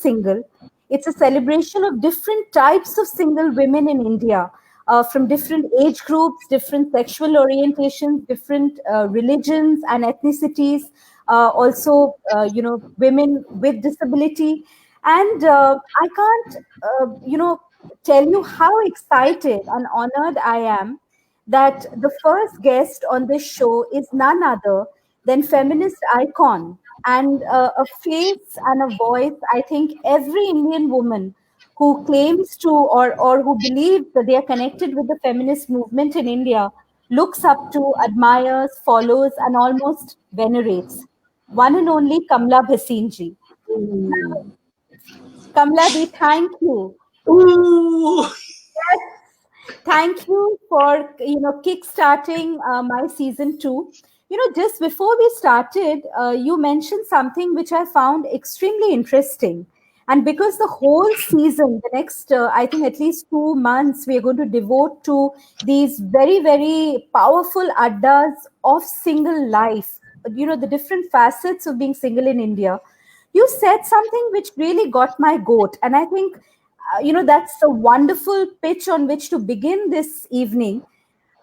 single. It's a celebration of different types of single women in India, from different age groups, different sexual orientations, different religions and ethnicities, also, women with disability. And I can't, tell you how excited and honored I am that the first guest on this show is none other than feminist icon and a face and a voice I think every Indian woman who claims to, or who believes that they are connected with the feminist movement in India looks up to, admires, follows, and almost venerates. One and only Kamla Bhasin ji. Ooh. Kamla ji, thank you. Ooh. Thank you for kickstarting my season 2. Just before we started, you mentioned something which I found extremely interesting. And because the whole season, the next, I think at least 2 months, we are going to devote to these very, very powerful addas of single life, the different facets of being single in India. You said something which really got my goat. And I think that's a wonderful pitch on which to begin this evening,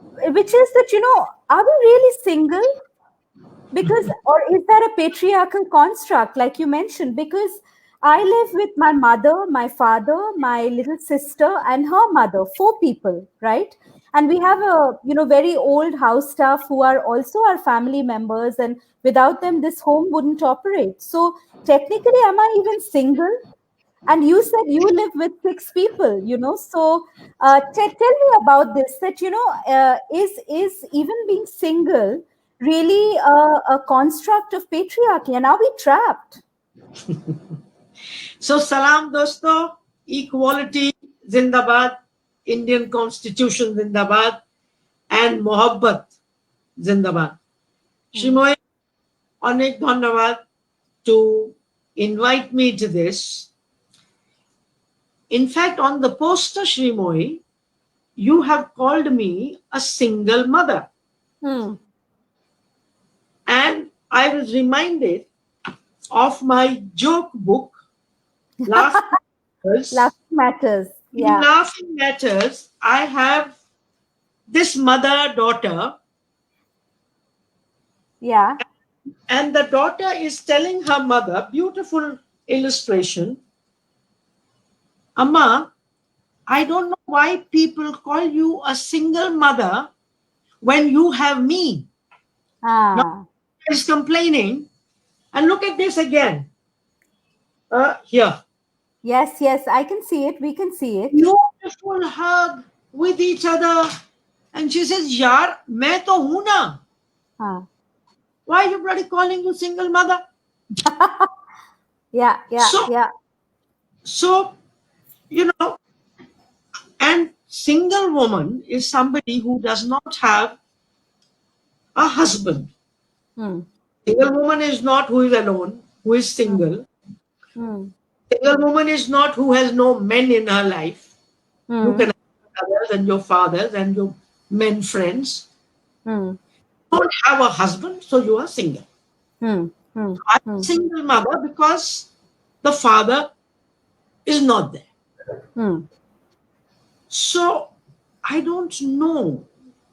which is that, are we really single? Because, or is that a patriarchal construct, like you mentioned? Because I live with my mother, my father, my little sister, and her mother, 4 people, right? And we have a, very old house staff who are also our family members. And without them, this home wouldn't operate. So technically, am I even single? And you said you live with 6 people, so tell me about this, that is even being single really a construct of patriarchy, and are we trapped? So salam dosto, equality zindabad, Indian Constitution zindabad, and mohabbat zindabad. Shreemoyee, onek dhanyavad to invite me to this. In fact, on the poster, Shreemoyee, you have called me a single mother. And I was reminded of my joke book, Laughing Matters. Laughing Matters. Yeah. In Laughing Matters, I have this mother-daughter. Yeah. And the daughter is telling her mother, beautiful illustration, Amma, I don't know why people call you a single mother when you have me. Now, she's complaining. And look at this again. Here. Yes, I can see it. We can see it. Beautiful hug with each other. And she says, Yaar, main to hu na. Why are you bloody calling you single mother? Yeah. So, and single woman is somebody who does not have a husband. Single woman is not who is alone, who is single. Single woman is not who has no men in her life. You can have others and your fathers and your men friends. You don't have a husband, so you are single. I'm a single mother because the father is not there. So I don't know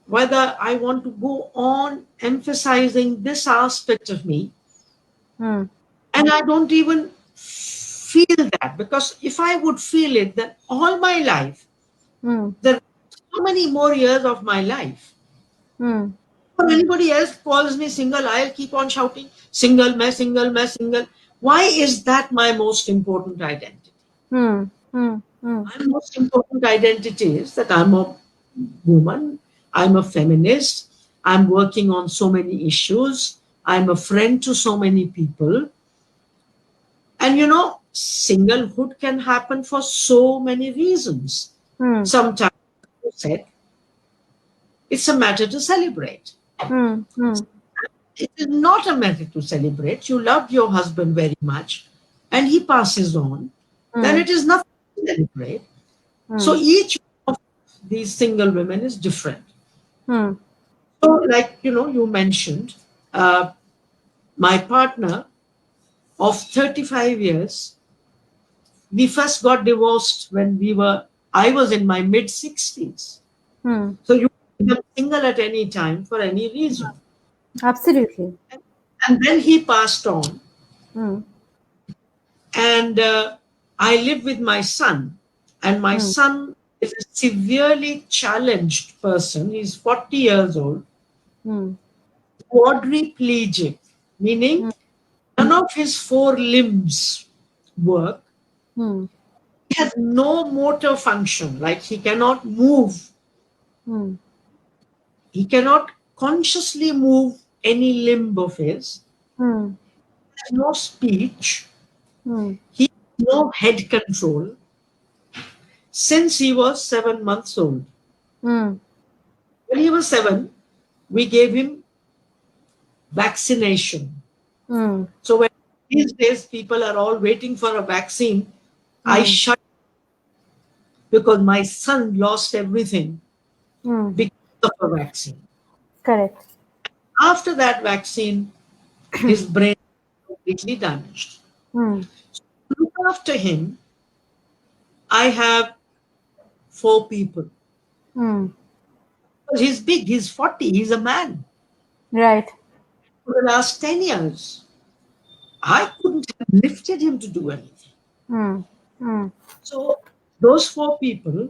whether I want to go on emphasizing this aspect of me. And I don't even feel that, because if I would feel it, then all my life, there are so many more years of my life. When anybody else calls me single, I'll keep on shouting, single, main single, main single. Why is that my most important identity? My most important identity is that I'm a woman, I'm a feminist, I'm working on so many issues, I'm a friend to so many people. And singlehood can happen for so many reasons. Sometimes, you said, it's a matter to celebrate. It is not a matter to celebrate. You love your husband very much and he passes on. Then it is nothing to celebrate. So each of these single women is different. So like, you mentioned, my partner of 35 years we first got divorced when I was in my mid 60s. Hmm. So you can become single at any time for any reason. Absolutely. And then he passed on, Hmm. and I live with my son. And my Hmm. son is a severely challenged person. He's 40 years old, Hmm. quadriplegic, meaning Hmm. none of his four limbs work. Hmm. He has no motor function, like he cannot move. Hmm. He cannot consciously move any limb of his. Hmm. He has no speech. Hmm. He has no head control since he was 7 months old. Hmm. When he was seven, we gave him vaccination. Hmm. So when these days people are all waiting for a vaccine, I Hmm. shut because my son lost everything Hmm. because of a vaccine. Correct. After that vaccine, his brain completely damaged. Hmm. To look after him, I have four people. Hmm. He's big, he's 40, he's a man. Right. For the last 10 years, I couldn't have lifted him to do anything. Hmm. Hmm. So those four people,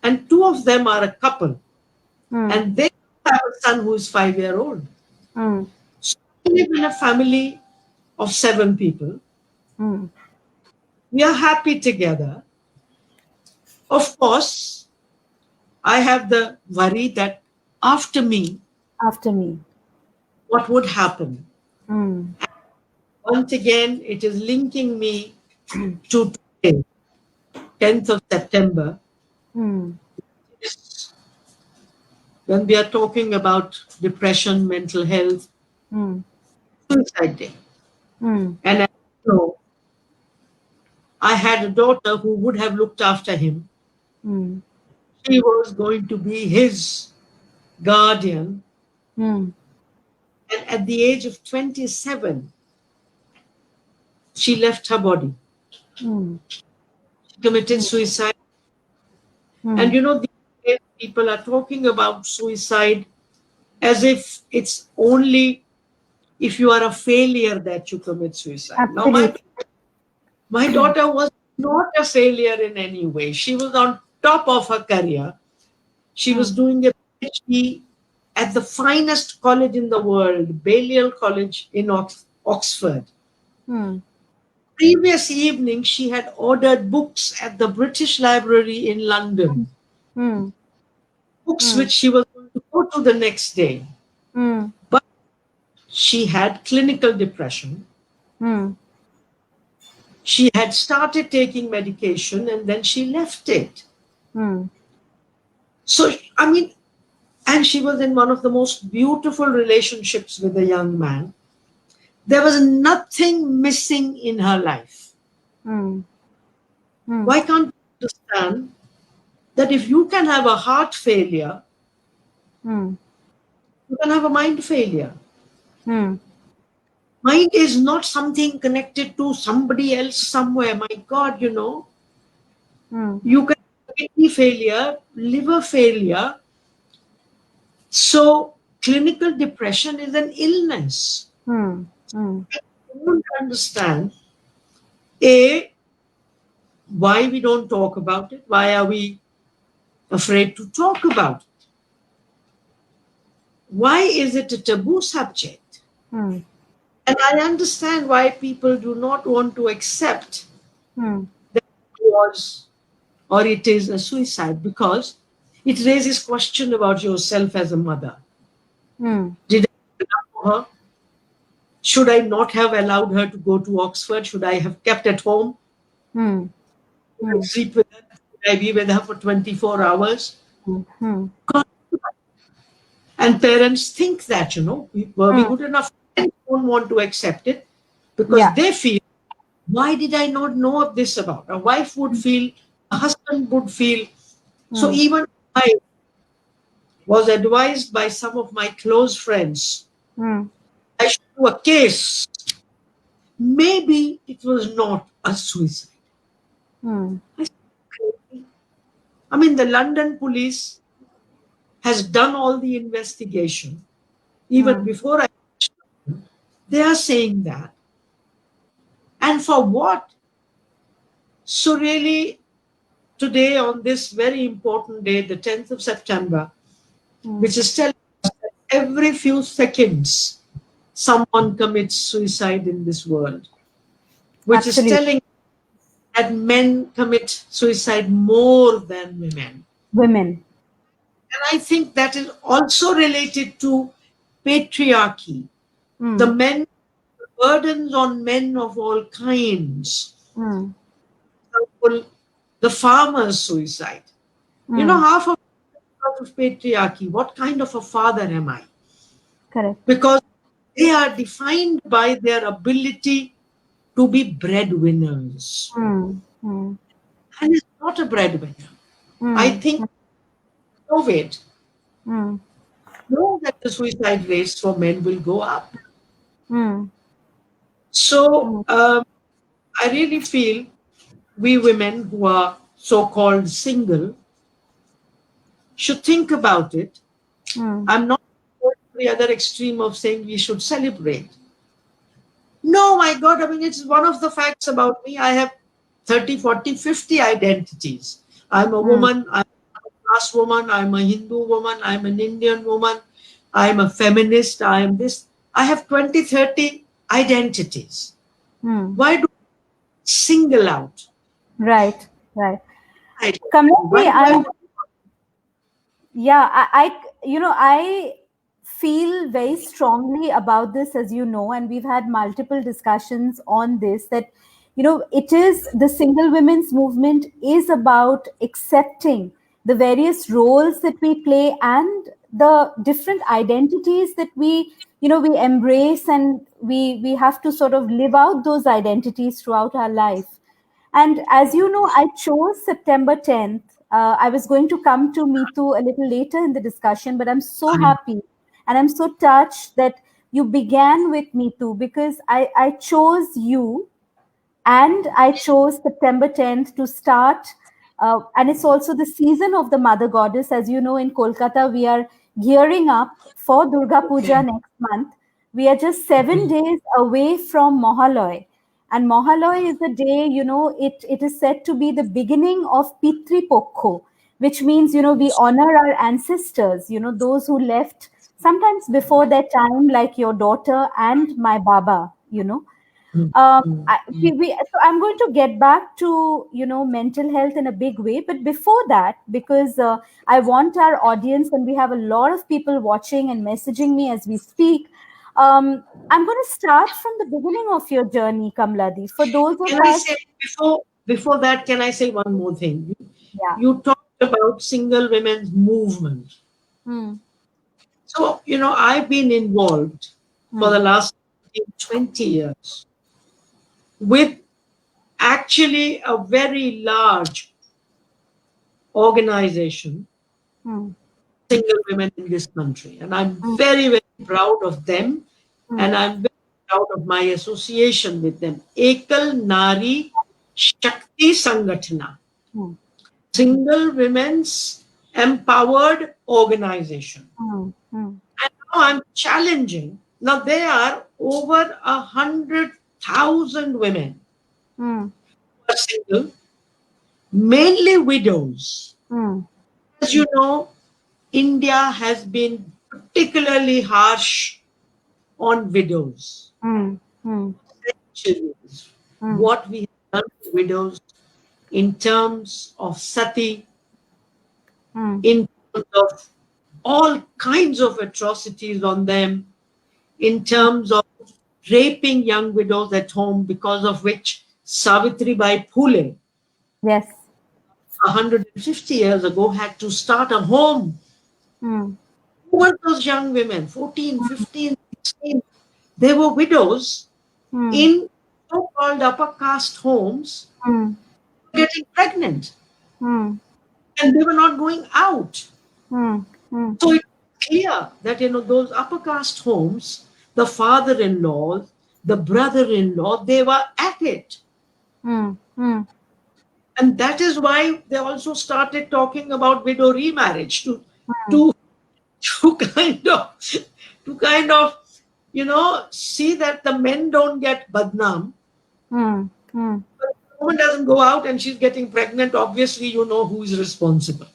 and two of them are a couple, Hmm. and they have a son who is 5 year old. Hmm. So we live in a family of seven people. Hmm. We are happy together. Of course, I have the worry that after me, After me. what would happen? Hmm. Once again, it is linking me to today, 10th of September, Hmm. when we are talking about depression, mental health, Hmm. suicide day. Hmm. And as you know, I had a daughter who would have looked after him. Hmm. She was going to be his guardian. Hmm. And at the age of 27, she left her body. Hmm. She committed Hmm. suicide. Hmm. And you know, these days people are talking about suicide as if it's only if you are a failure that you commit suicide. Now, Absolutely. my daughter was not a failure in any way. She was on top of her career. She Hmm. was doing a PhD at the finest college in the world, Balliol College in Oxford. Hmm. Previous evening, she had ordered books at the British Library in London, Hmm. books Hmm. which she was going to go to the next day. Hmm. But she had clinical depression. Hmm. She had started taking medication and then she left it. Hmm. So, I mean, and she was in one of the most beautiful relationships with a young man. There was nothing missing in her life. Hmm. Hmm. Why can't you understand that if you can have a heart failure, Hmm. you can have a mind failure? Hmm. Mind is not something connected to somebody else somewhere. My God, Hmm. you can have kidney failure, liver failure. So, clinical depression is an illness. Hmm. Hmm. I don't understand A, why we don't talk about it. Why are we afraid to talk about it? Why is it a taboo subject? Hmm. And I understand why people do not want to accept Hmm. that it was or it is a suicide because it raises question about yourself as a mother. Hmm. Did I allow her? Should I not have allowed her to go to Oxford? Should I have kept at home? Hmm. Should I Hmm. sleep with her? Should I be with her for 24 hours? Hmm. Hmm. And parents think that, were we Hmm. good enough? They don't want to accept it because Yeah. they feel, why did I not know of this about? A wife would feel, a husband would feel. So Hmm. even I was advised by some of my close friends, Hmm. I should do a case. Maybe it was not a suicide. mm, I said, "Crazy." I mean, the London police has done all the investigation. Even mm, before I, they are saying that. And for what? So really, today on this very important day, the 10th of September, mm. which is telling us that every few seconds someone commits suicide in this world, which is Absolutely. telling that men commit suicide more than women. Women. And I think that is also related to patriarchy. The Mm, men, the burdens on men of all kinds. mm, For example, the farmer's suicide. You know, mm. half of patriarchy. What kind of a father am I? Correct. Because they are defined by their ability to be breadwinners. Mm, mm, And is not a breadwinner. I mm, think COVID mm, know that the suicide rates for men will go up. mm, So mm, I really feel we women who are so-called single should think about it. mm, I'm not going to the other extreme of saying we should celebrate. No, my God, I mean, it's one of the facts about me. I have 30, 40, 50 identities. I'm a mm. woman, I'm a class woman, I'm a Hindu woman, I'm an Indian woman, I'm a feminist, I am this. I have 20, 30 identities. Mm. Why do I single out? Right, right. Identity? Kamleji, Why do I I'm want yeah, I feel very strongly about this, as you know, and we've had multiple discussions on this that, it is the single women's movement is about accepting the various roles that we play and the different identities that we embrace, and we have to sort of live out those identities throughout our life. And as you know, I chose September 10th. I was going to come to Me Too a little later in the discussion, but I'm so I happy and I'm so touched that you began with Me Too, because I chose you and I chose September 10th to start. And it's also the season of the Mother Goddess. As you know, in Kolkata, we are gearing up for Durga Puja okay. next month. We are just 7 days away from Mohaloy. And Mohaloy is a day, it is said to be the beginning of Pitri Pokho, which means, we honor our ancestors, those who left sometimes before their time, like your daughter and my Baba, Mm, mm, so I'm going to get back to mental health in a big way, but before that, because I want our audience, and we have a lot of people watching and messaging me as we speak. I'm going to start from the beginning of your journey, Kamladi. For those of Can I us, say before that, can I say one more thing? yeah. You talked about single women's movement. Hmm. So, I've been involved for the Hmm. last 20 years with actually a very large organization, Hmm. single women in this country. And I'm Hmm. very, very proud of them. Hmm. And I'm very proud of my association with them. Ekal Nari Shakti Sangatana, Hmm. single women's empowered organization. Hmm. Hmm. And now I'm challenging. Now there are over 100,000 women Hmm. who are single, mainly widows. Hmm. As you know, India has been particularly harsh on widows. Hmm. Hmm. Centuries. Hmm. What we have done to widows in terms of sati, Hmm. in terms of all kinds of atrocities on them, in terms of raping young widows at home, because of which Savitri Bai Phule, Yes. 150 years ago, had to start a home. Hmm. Who were those young women? 14, 15, 16. They were widows Hmm. in so-called upper caste homes Hmm. getting pregnant, Hmm. and they were not going out. Hmm. Hmm. So it's clear that those upper caste homes, the father-in-law, the brother-in-law, they were at it. Hmm. Hmm. And that is why they also started talking about widow remarriage Hmm. to to kind of to kind of see that the men don't get badnam. Hmm. Hmm. But if the woman doesn't go out and she's getting pregnant, obviously you know who is responsible.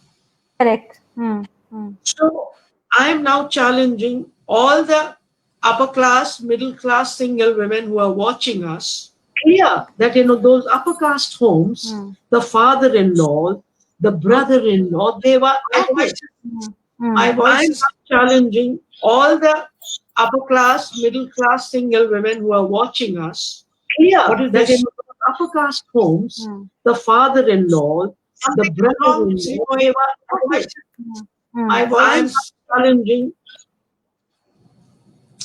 Correct. Hmm. Hmm. So I am now challenging all the upper class, middle class single women who are watching us. Clear that those upper caste homes, Hmm. the father-in-law, the brother-in-law, they were at it. Hmm. Hmm. My voice is challenging all the upper class, middle class single women who are watching us. What Clear is that this? Upper caste homes, Hmm. the father-in-law, the Something wrong, brother-in-law, Shree. at it. Hmm. Hmm. My voice is challenging.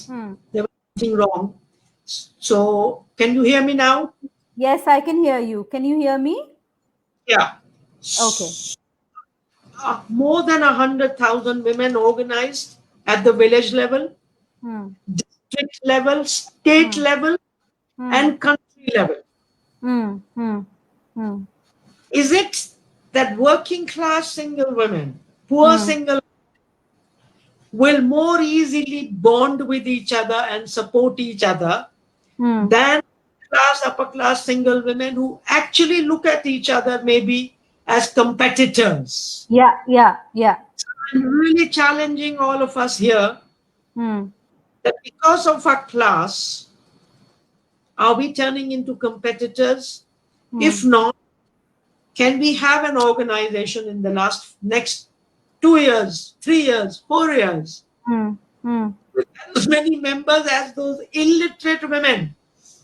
Hmm. There was something wrong. So, can you hear me now? Yes, I can hear you. Can you hear me? Yeah. Okay. More than 100,000 women organized at the village level, Hmm. district level, state Hmm. level, Hmm. and country level. Hmm. Hmm. Hmm. Is it that working class single women, poor Hmm. single, will more easily bond with each other and support each other Hmm. than upper class single women who actually look at each other maybe as competitors? Yeah. Yeah. Yeah. I'm really challenging all of us here Hmm. that because of our class, are we turning into competitors? Hmm. If not, can we have an organization in the next 2 years, 3 years, 4 years Hmm. Hmm. with as many members as those illiterate women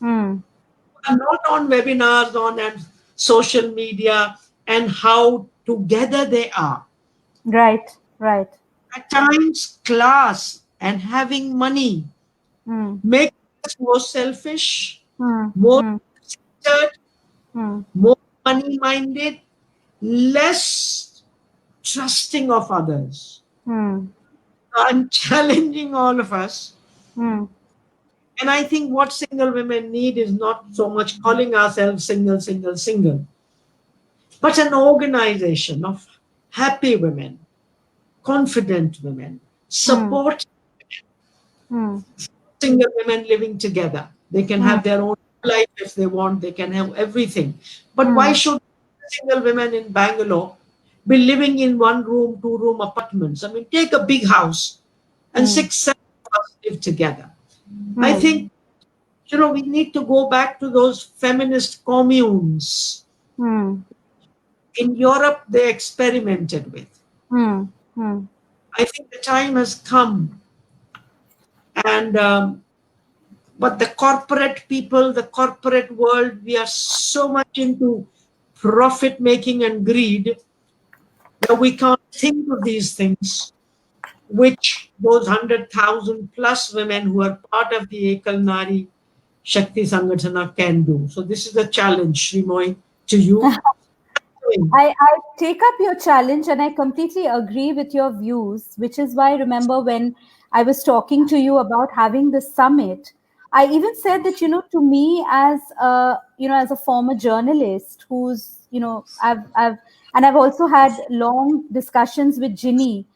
Hmm. who are not on webinars, on and social media, and how together they are? Right. Right. At times, class and having money Hmm. make us more selfish, Hmm. more Hmm. centered, Hmm. more money minded, less trusting of others. Hmm. I'm challenging all of us. Hmm. And I think what single women need is not so much calling ourselves single, single, single, but an organization of happy women, confident women, Hmm. support Hmm. single women living together. They can Hmm. have their own life if they want, they can have everything. But why Hmm. should single women in Bangalore be living in one room, two-room apartments? I mean, take a big house and Hmm. six, seven of us live together. I Hmm. think, we need to go back to those feminist communes. Hmm. In Europe, they experimented with. Hmm. Hmm. I think the time has come, and but the corporate people, the corporate world, we are so much into profit making and greed that we can't think of these things, which those 100,000 plus women who are part of the Ekal Nari Shakti Sangatana can do. So this is a challenge, Shreemoyee, to you. I take up your challenge and I completely agree with your views, which is why I remember when I was talking to you about having the summit, I even said that, to me as as a former journalist who's, and I've also had long discussions with Ginny.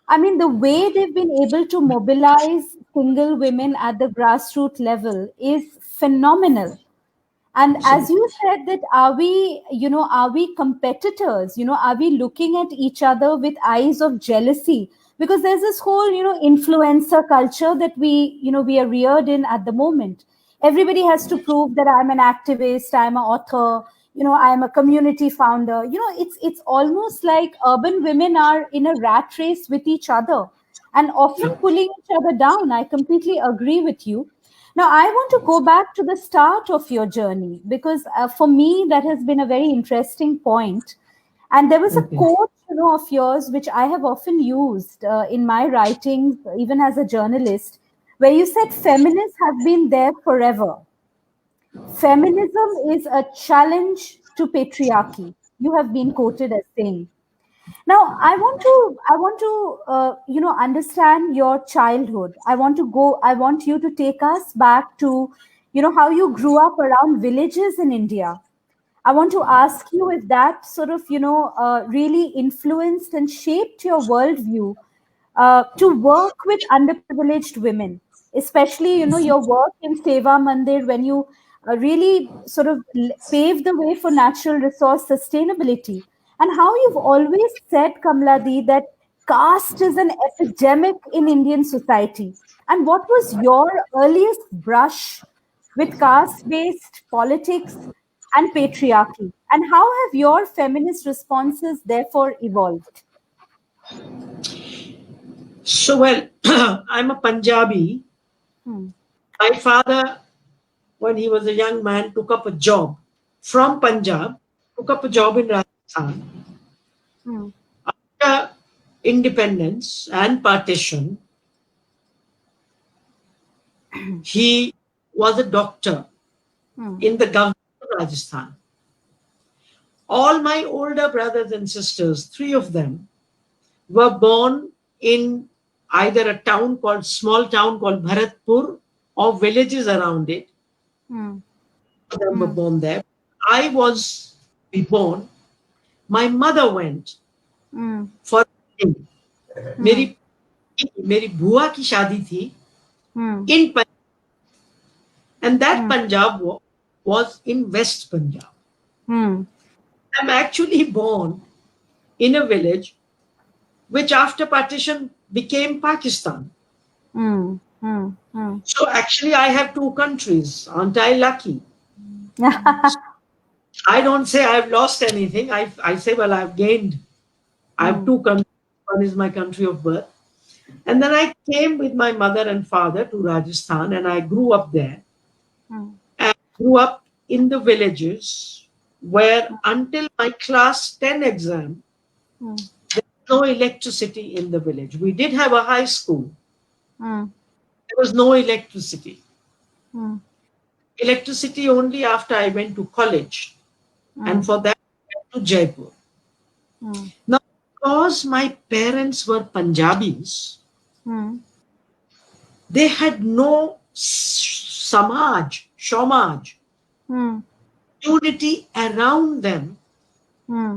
I mean, the way they've been able to mobilize single women at the grassroots level is phenomenal. And as you said that, are we competitors? Are we looking at each other with eyes of jealousy? Because there's this whole, influencer culture that we are reared in at the moment. Everybody has to prove that I'm an activist, I'm an author, I'm a community founder. It's almost like urban women are in a rat race with each other and often pulling each other down. I completely agree with you. now, I want to go back to the start of your journey because for me, that has been a very interesting point. And there was a Okay. quote, of yours, which I have often used in my writings, even as a journalist, where you said feminists have been there forever. Feminism is a challenge to patriarchy. You have been quoted as saying. Now, I want to understand your childhood. I want you to take us back to, how you grew up around villages in India. I want to ask you if that sort of, really influenced and shaped your worldview to work with underprivileged women, especially, your work in Seva Mandir when you really sort of paved the way for natural resource sustainability. And how you've always said, Kamladi, that caste is an epidemic in Indian society. And what was your earliest brush with caste based politics and patriarchy? And how have your feminist responses therefore evolved? So, well, I'm a Punjabi. Hmm. My father, when he was a young man, took up a job from Punjab, took up a job in Rajasthan. Hmm. After independence and partition, he was a doctor Hmm. in the government of Rajasthan. All my older brothers and sisters, three of them, were born in either a small town called Bharatpur or villages around it. Hmm. Them were Hmm. born there. I was born. My mother went Hmm. for wedding. मेरी Hmm. मेरी बुआ की शादी थी Hmm. in Punjab, and that Hmm. Punjab was in West Punjab. Hmm. I'm actually born in a village which after partition became Pakistan. Hmm. Hmm. Hmm. So actually I have two countries. Aren't I lucky? I don't say I've lost anything. I say, well, I've gained. I have Hmm. two countries. One is my country of birth. And then I came with my mother and father to Rajasthan and I grew up there. Hmm. And grew up in the villages where until my class 10 exam, Hmm. there was no electricity in the village. We did have a high school. Hmm. There was no electricity. Hmm. Electricity only after I went to college. And Hmm. for that, I went to Jaipur. Hmm. Now, because my parents were Punjabis, Hmm. they had no shomaj, Hmm. unity around them Hmm.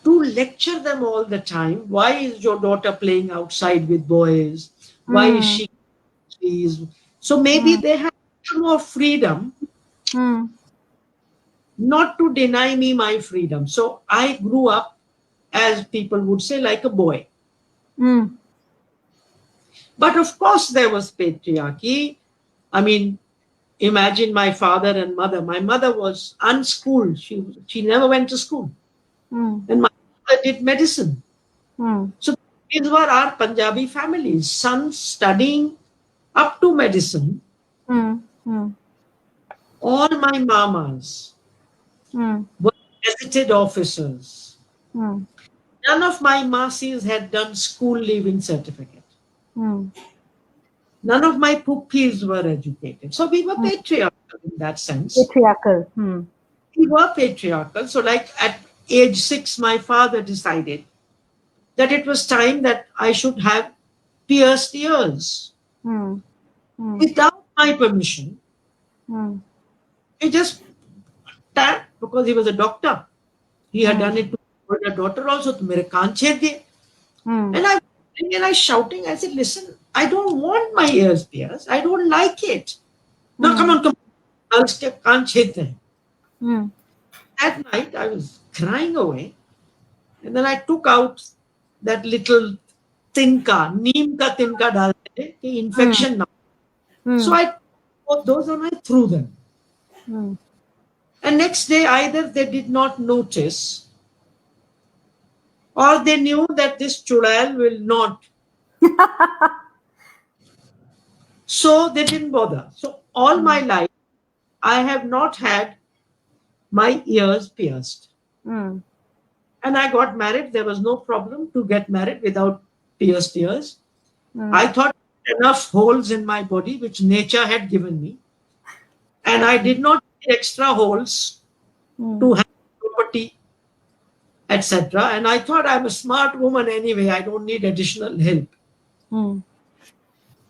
to lecture them all the time. Why is your daughter playing outside with boys? Why is Hmm. she? So maybe Hmm. they had more freedom, Hmm. not to deny me my freedom. So I grew up, as people would say, like a boy. Hmm. But of course, there was patriarchy. I mean, imagine my father and mother. My mother was unschooled. She never went to school. Hmm. And my father did medicine. Hmm. So these were our Punjabi families, sons studying up to medicine. Hmm. Hmm. All my mamas Hmm. were gazetted officers. Hmm. None of my masis had done school leaving certificate. Hmm. None of my puppies were educated. So we were Hmm. patriarchal in that sense. Patriarchal. Hmm. We were patriarchal. So, like at age 6, my father decided that it was time that I should have pierced ears. Hmm. Hmm. Without my permission, Hmm. he just tapped because he was a doctor. He had Hmm. done it to her daughter also. To mere kaan chhed diye. Hmm. And I shouting, I said, listen, I don't want my ears pierced. I don't like it. No, come Hmm. on, come on. Girls ke kaan chhed hain. Hmm. That night, I was crying away. And then I took out that little tinka, neem ka tinka dalte ki Hmm. infection na. So Hmm. I put those and I threw them. Hmm. And next day, either they did not notice or they knew that this chudail will not. So they didn't bother. So all my Hmm. life, I have not had my ears pierced. Hmm. And I got married. There was no problem to get married without pierced ears. Hmm. I thought enough holes in my body which nature had given me. And I did not need extra holes Hmm. to have property, etc. And I thought I'm a smart woman anyway. I don't need additional help. Hmm.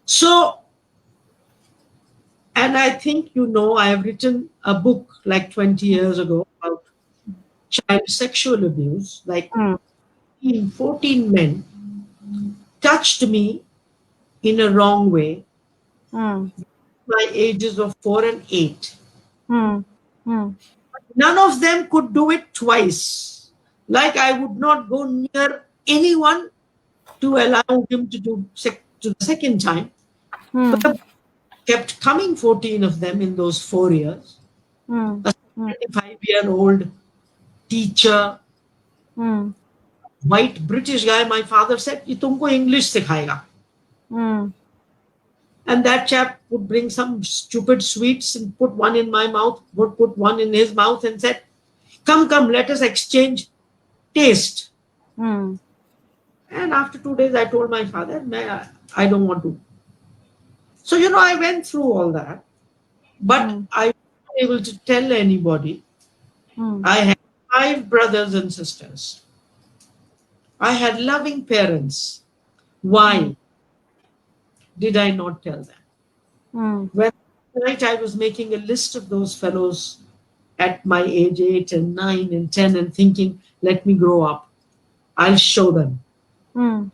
So And I think, I have written a book like 20 years ago about child sexual abuse. Like mm, 14 men touched me in a wrong way, mm, my ages of 4 and 8. mm, mm, None of them could do it twice. Like I would not go near anyone to allow him to do to the second time. But mm, the kept coming, 14 of them in those 4 years. mm, A mm, 75-year-old teacher, mm, white British guy, my father said, "Ye tumko English sikhayega." mm, And that chap would bring some stupid sweets and put one in my mouth, would put one in his mouth and said, "Come, come, let us exchange taste." mm, And after 2 days, I told my father, I don't want to. So, I went through all that, but mm, I wasn't able to tell anybody. mm, I had 5 brothers and sisters. I had loving parents. mm, Why did I not tell them? mm, When night I was making a list of those fellows at my age 8 and 9 and 10 and thinking, let me grow up. I'll show them. mm,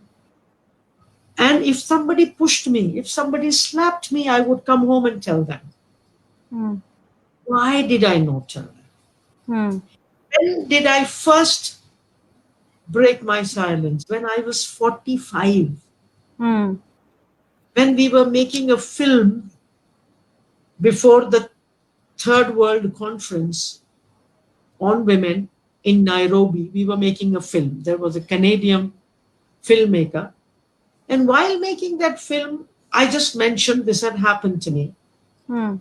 And if somebody pushed me, if somebody slapped me, I would come home and tell them. mm, Why did I not tell them? mm, When did I first break my silence? When I was 45. mm, When we were making a film before the Third World Conference on Women in Nairobi, we were making a film. There was a Canadian filmmaker. And while making that film, I just mentioned this had happened to me. mm,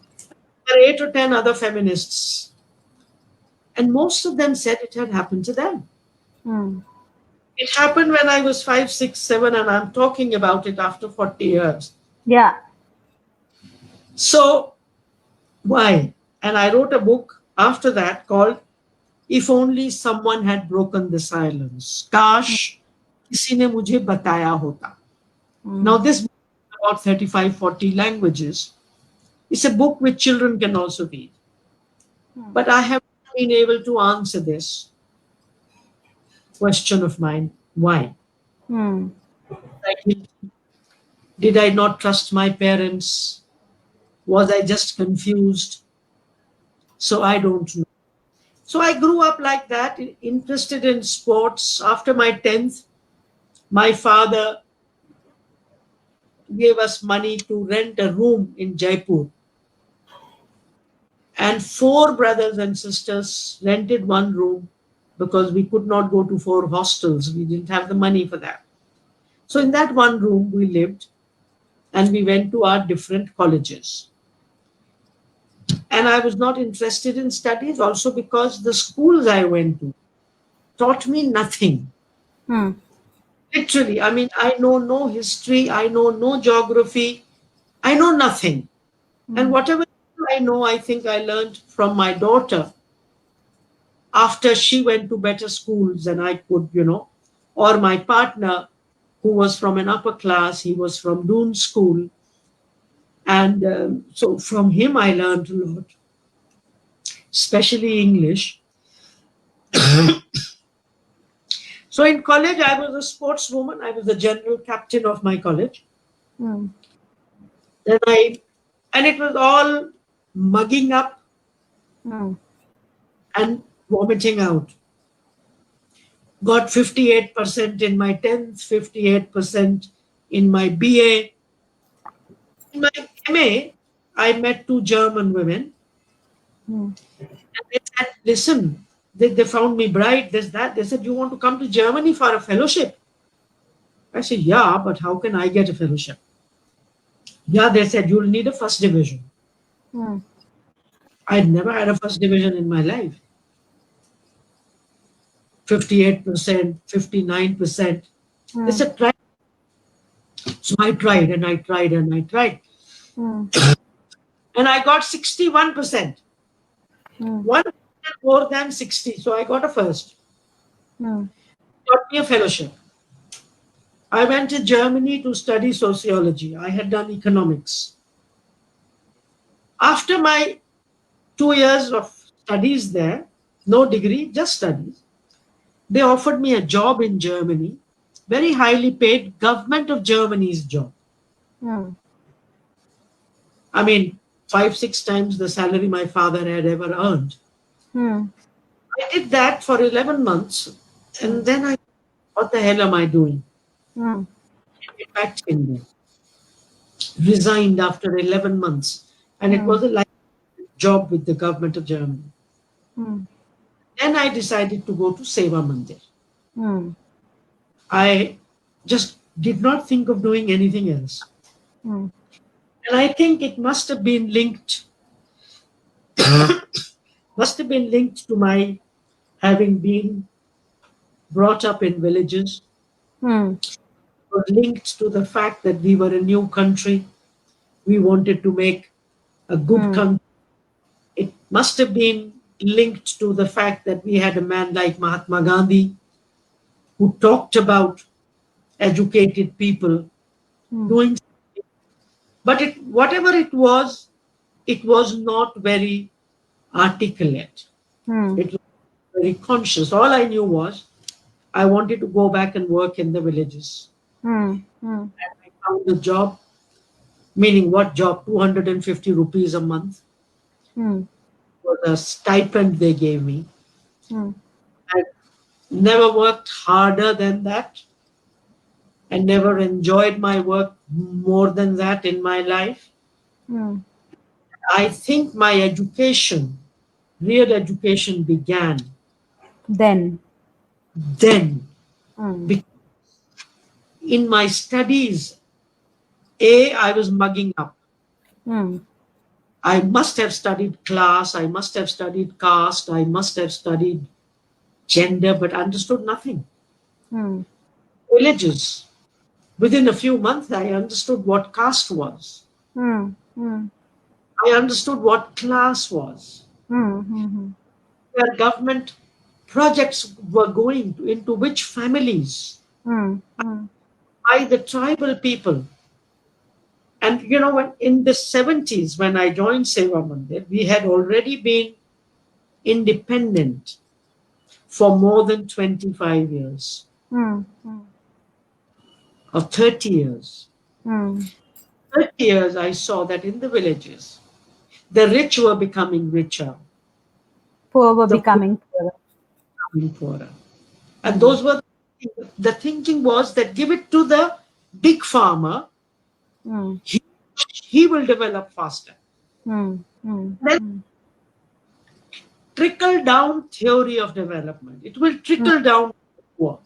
There were 8 or 10 other feminists, and most of them said it had happened to them. mm. It happened when I was 5, 6, 7, and I'm talking about it after 40 years. Yeah. So, why? And I wrote a book after that called If Only Someone Had Broken the Silence. Kash किसी ने मुझे बताया होता. Now, Mm, this book is about 35, 40 languages. It's a book which children can also read. mm, But I have not been able to answer this question of mine. Why? mm, Like, did I not trust my parents? Was I just confused? So I don't know. So I grew up like that, interested in sports. After my 10th, my father gave us money to rent a room in Jaipur. And 4 brothers and sisters rented one room because we could not go to 4 hostels. We didn't have the money for that. So in that one room, we lived and we went to our different colleges. And I was not interested in studies also because the schools I went to taught me nothing. mm, Literally, I mean, I know no history, I know no geography, I know nothing. And mm, whatever I know, I think I learned from my daughter after she went to better schools than I could, or my partner who was from an upper class, he was from Doon School. And so from him, I learned a lot, especially English. So in college, I was a sportswoman. I was the general captain of my college. mm, Then and it was all mugging up mm, and vomiting out. Got 58% in my 10th, 58% in my BA. In my MA, I met 2 German women. mm, And they said, listen, they found me bright, this, that. They said, you want to come to Germany for a fellowship? I said, yeah, but how can I get a fellowship? Yeah, they said, you'll need a first division. mm, I'd never had a first division in my life. 58%, 59%. They mm, said, try. So I tried and I tried and I tried. mm, And I got 61%. mm, 1% more than 60. So I got a first. mm, Got me a fellowship. I went to Germany to study sociology. I had done economics. After my 2 years of studies there, no degree, just studies, they offered me a job in Germany, very highly paid, government of Germany's job. Hmm. I mean, five, six times the salary my father had ever earned. Hmm. I did that for 11 months, and then I, what the hell am I doing? Hmm. Get back to India. Resigned after 11 months, and it Hmm. was a life job with the government of Germany. Hmm. Then I decided to go to Seva Mandir. Hmm. I just did not think of doing anything else. Hmm. And I think it must have been linked to my having been brought up in villages, Hmm. or linked to the fact that we were a new country. We wanted to make a good Hmm. country. It must have been linked to the fact that we had a man like Mahatma Gandhi who talked about educated people Hmm. doing, but whatever it was not very articulate. Hmm. It was very conscious. All I knew was I wanted to go back and work in the villages. Hmm. Hmm. I found a job, meaning what job? 250 rupees a month Hmm. was a stipend they gave me. Hmm. I never worked harder than that. I never enjoyed my work more than that in my life. Hmm. I think my education, real education, began Then. then. Hmm. Be- In my studies, I was mugging up. Hmm. I must have studied class, I must have studied caste, I must have studied gender, but understood nothing. Hmm. Villages. Within a few months, I understood what caste was. Hmm. Hmm. I understood what class was. Hmm. Hmm. Where government projects were going to, into which families, Hmm. Hmm. by the tribal people. And when in the 70s, when I joined Seva Mandir, we had already been independent for more than 25 years Hmm. Hmm. or 30 years. Hmm. 30 years, I saw that in the villages, the rich were becoming richer, Poor were the poor becoming poorer. were becoming poorer. And Hmm. those were the thinking was that give it to the big farmer, Hmm. he, he will develop faster. Hmm. Hmm. Then Hmm. trickle down theory of development. It will Hmm. trickle down to the poor.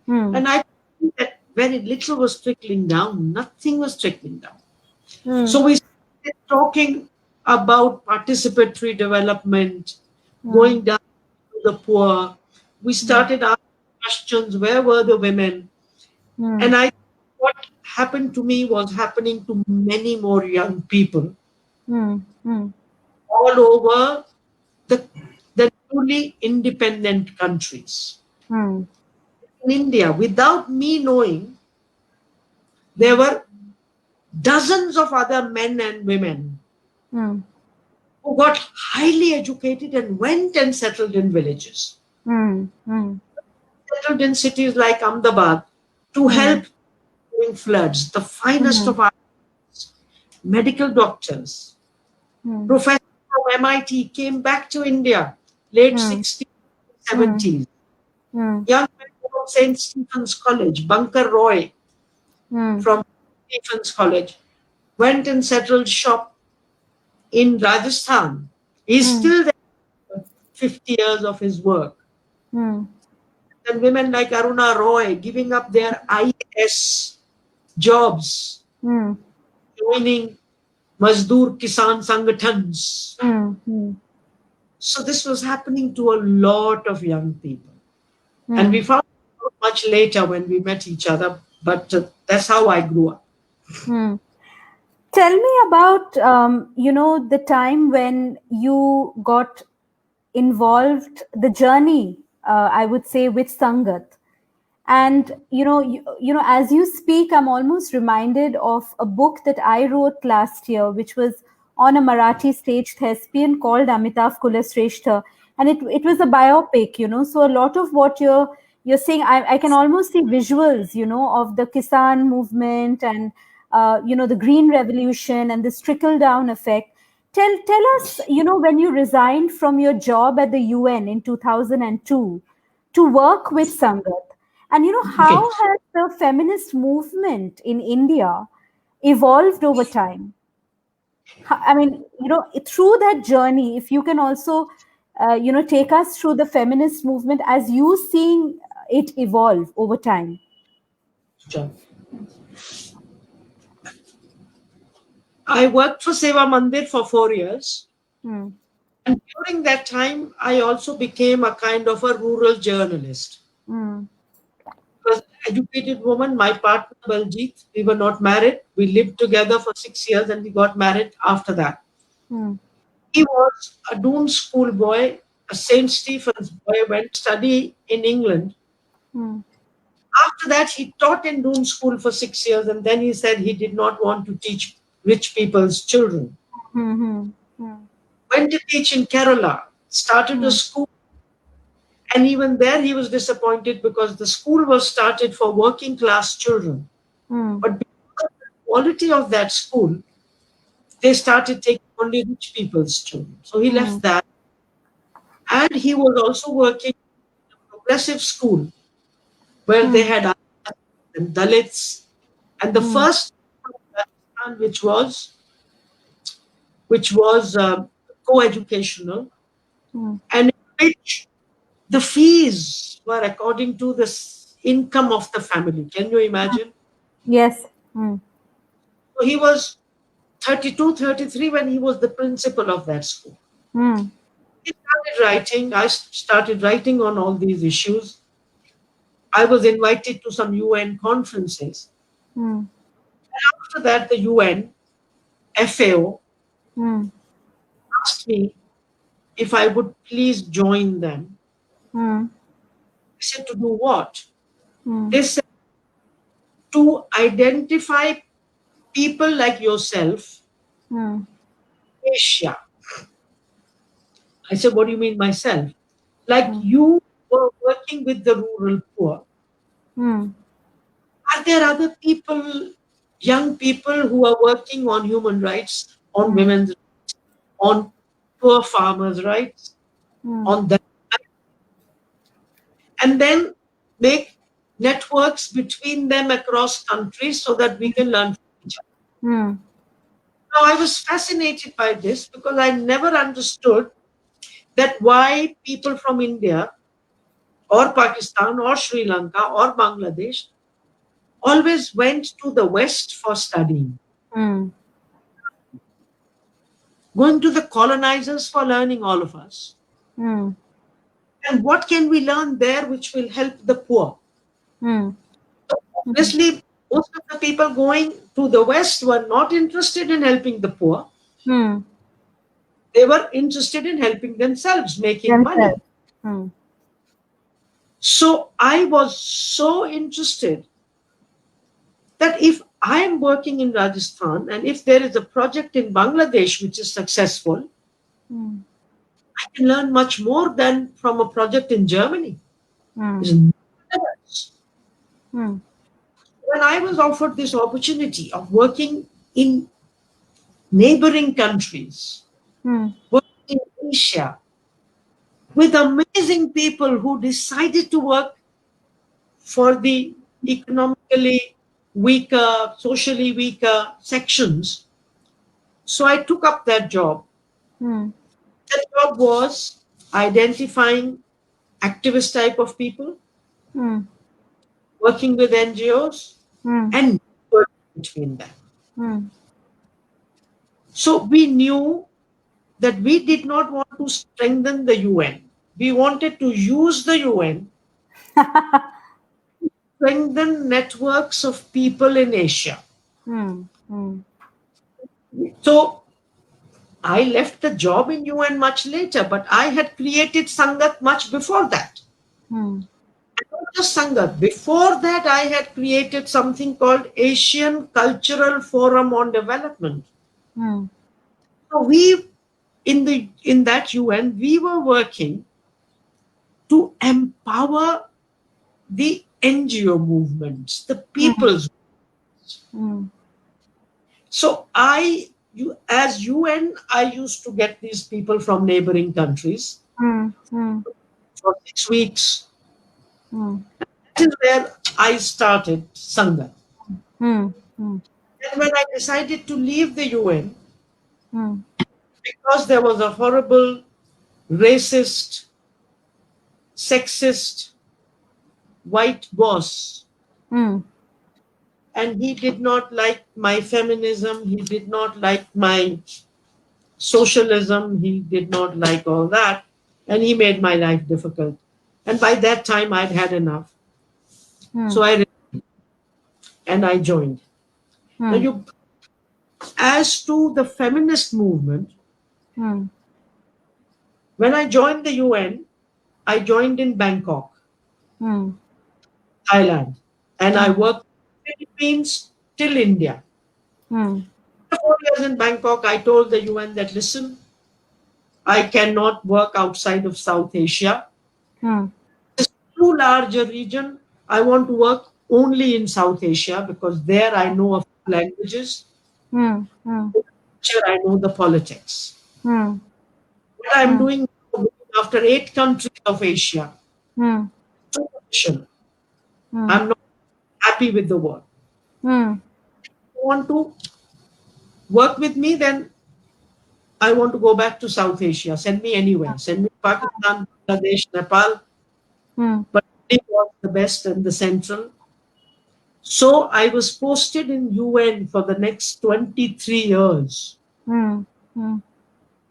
Hmm. And I think that very little was trickling down, nothing was trickling down. Hmm. So we started talking about participatory development, Hmm. going down to the poor. We Hmm. started asking questions, where were the women? Hmm. And what happened to me was happening to many more young people Hmm. Hmm. all over the, the newly independent countries. Hmm. In India, without me knowing, there were dozens of other men and women Hmm. who got highly educated and went and settled in villages, Hmm. Hmm. settled in cities like Ahmedabad to Hmm. help during floods. The finest Hmm. of our medical doctors, Hmm. professors from MIT came back to India, late Hmm. 60s, Hmm. 70s. Hmm. Young men from St. Stephen's College, Bunker Roy Hmm. from Stephen's College, went and settled shop in Rajasthan. He's Hmm. still there, 50 years of his work. Hmm. And women like Aruna Roy giving up their IAS jobs, Hmm. joining Mazdoor Kisan Sangatans. Hmm. Hmm. So this was happening to a lot of young people. And Hmm. we found out much later when we met each other, but that's how I grew up. Hmm. Tell me about the time when you got involved, the journey, I would say, with Sangat. And as you speak, I'm almost reminded of a book that I wrote last year, which was on a Marathi stage thespian called Amitav Kulashrestha, and it was a biopic, So a lot of what you're saying, I can almost see visuals, of the Kisan movement and the Green Revolution and this trickle down effect. Tell us, when you resigned from your job at the UN in 2002 to work with Sangat, and Okay. how has the feminist movement in India evolved over time? I mean, through that journey, if you can also, take us through the feminist movement as you seeing it evolve over time. Sure. I worked for Seva Mandir for 4 years. Hmm. And during that time, I also became a kind of a rural journalist. Hmm. Was an educated woman, my partner Baljit. We were not married. We lived together for 6 years and we got married after that. Hmm. He was a Doon school boy, a St. Stephen's boy, went to study in England. Hmm. After that, he taught in Doon school for 6 years and then he said he did not want to teach rich people's children. Hmm. Hmm. Hmm. Went to teach in Kerala, started a Hmm. school. And even there, he was disappointed because the school was started for working class children. Hmm. But because of the quality of that school, they started taking only rich people's children. So he Hmm. left that. And he was also working in a progressive school where they Hmm. had and Dalits. And the Hmm. first Rajasthan, which was co-educational, Hmm. and in which the fees were according to the income of the family. Can you imagine? Yes. Hmm. So he was 32, 33 when he was the principal of that school. Hmm. He started writing. I started writing on all these issues. I was invited to some UN conferences. Hmm. And after that, the UN FAO Hmm. asked me if I would please join them. Hmm. I said, to do what? Hmm. They said, to identify people like yourself, Hmm. Asia. I said, what do you mean myself? Like Hmm. you were working with the rural poor. Hmm. Are there other people, young people who are working on human rights, on Hmm. women's rights, on poor farmers' rights, Hmm. on that, and then make networks between them across countries so that we can learn from each other. Hmm. Now, I was fascinated by this because I never understood that why people from India or Pakistan or Sri Lanka or Bangladesh always went to the West for studying, Hmm. going to the colonizers for learning all of us. Hmm. And what can we learn there which will help the poor? Hmm. Obviously, most of the people going to the West were not interested in helping the poor. Hmm. They were interested in helping themselves, making money. Themselves. Hmm. So I was so interested that if I am working in Rajasthan and if there is a project in Bangladesh which is successful, Hmm. I can learn much more than from a project in Germany. Hmm. There's no difference. Hmm. When I was offered this opportunity of working in neighboring countries, Hmm. working in Asia, with amazing people who decided to work for the economically weaker, socially weaker sections. So I took up that job. Hmm. That job was identifying activist type of people, Hmm. working with NGOs, Hmm. and working between them. Hmm. So we knew that we did not want to strengthen the UN. We wanted to use the UN to strengthen networks of people in Asia. Hmm. Hmm. So I left the job in UN much later, but I had created Sangat much before that. Hmm. Not just Sangat. Before that, I had created something called Asian Cultural Forum on Development. Hmm. So in that UN, we were working to empower the NGO movements, the mm, people's. mm, So as UN, I used to get these people from neighboring countries mm, mm, for 6 weeks. mm, That is where I started Sangha. mm, mm, And when I decided to leave the UN, mm, because there was a horrible, racist, sexist, white boss, mm, and he did not like my feminism, he did not like my socialism, he did not like all that, and he made my life difficult. And by that time, I'd had enough. So mm, I joined. Now, mm, as to the feminist movement, mm, when I joined the UN, I joined in Bangkok, mm, Thailand, and I mm, worked in the Philippines till India. mm, 4 years in Bangkok, I told the UN that listen, I cannot work outside of South Asia. mm, It's too large a region. I want to work only in South Asia because there I know a few languages. mm, mm, Here I know the politics. mm, What I'm doing now, after 8 countries of Asia, mm, supervision, mm, I'm not happy with the work. mm, You want to work with me, then I want to go back to South Asia. Send me anywhere. Send me Pakistan, Bangladesh, Nepal, mm, but India was the best and the central. So I was posted in UN for the next 23 years. mm, mm,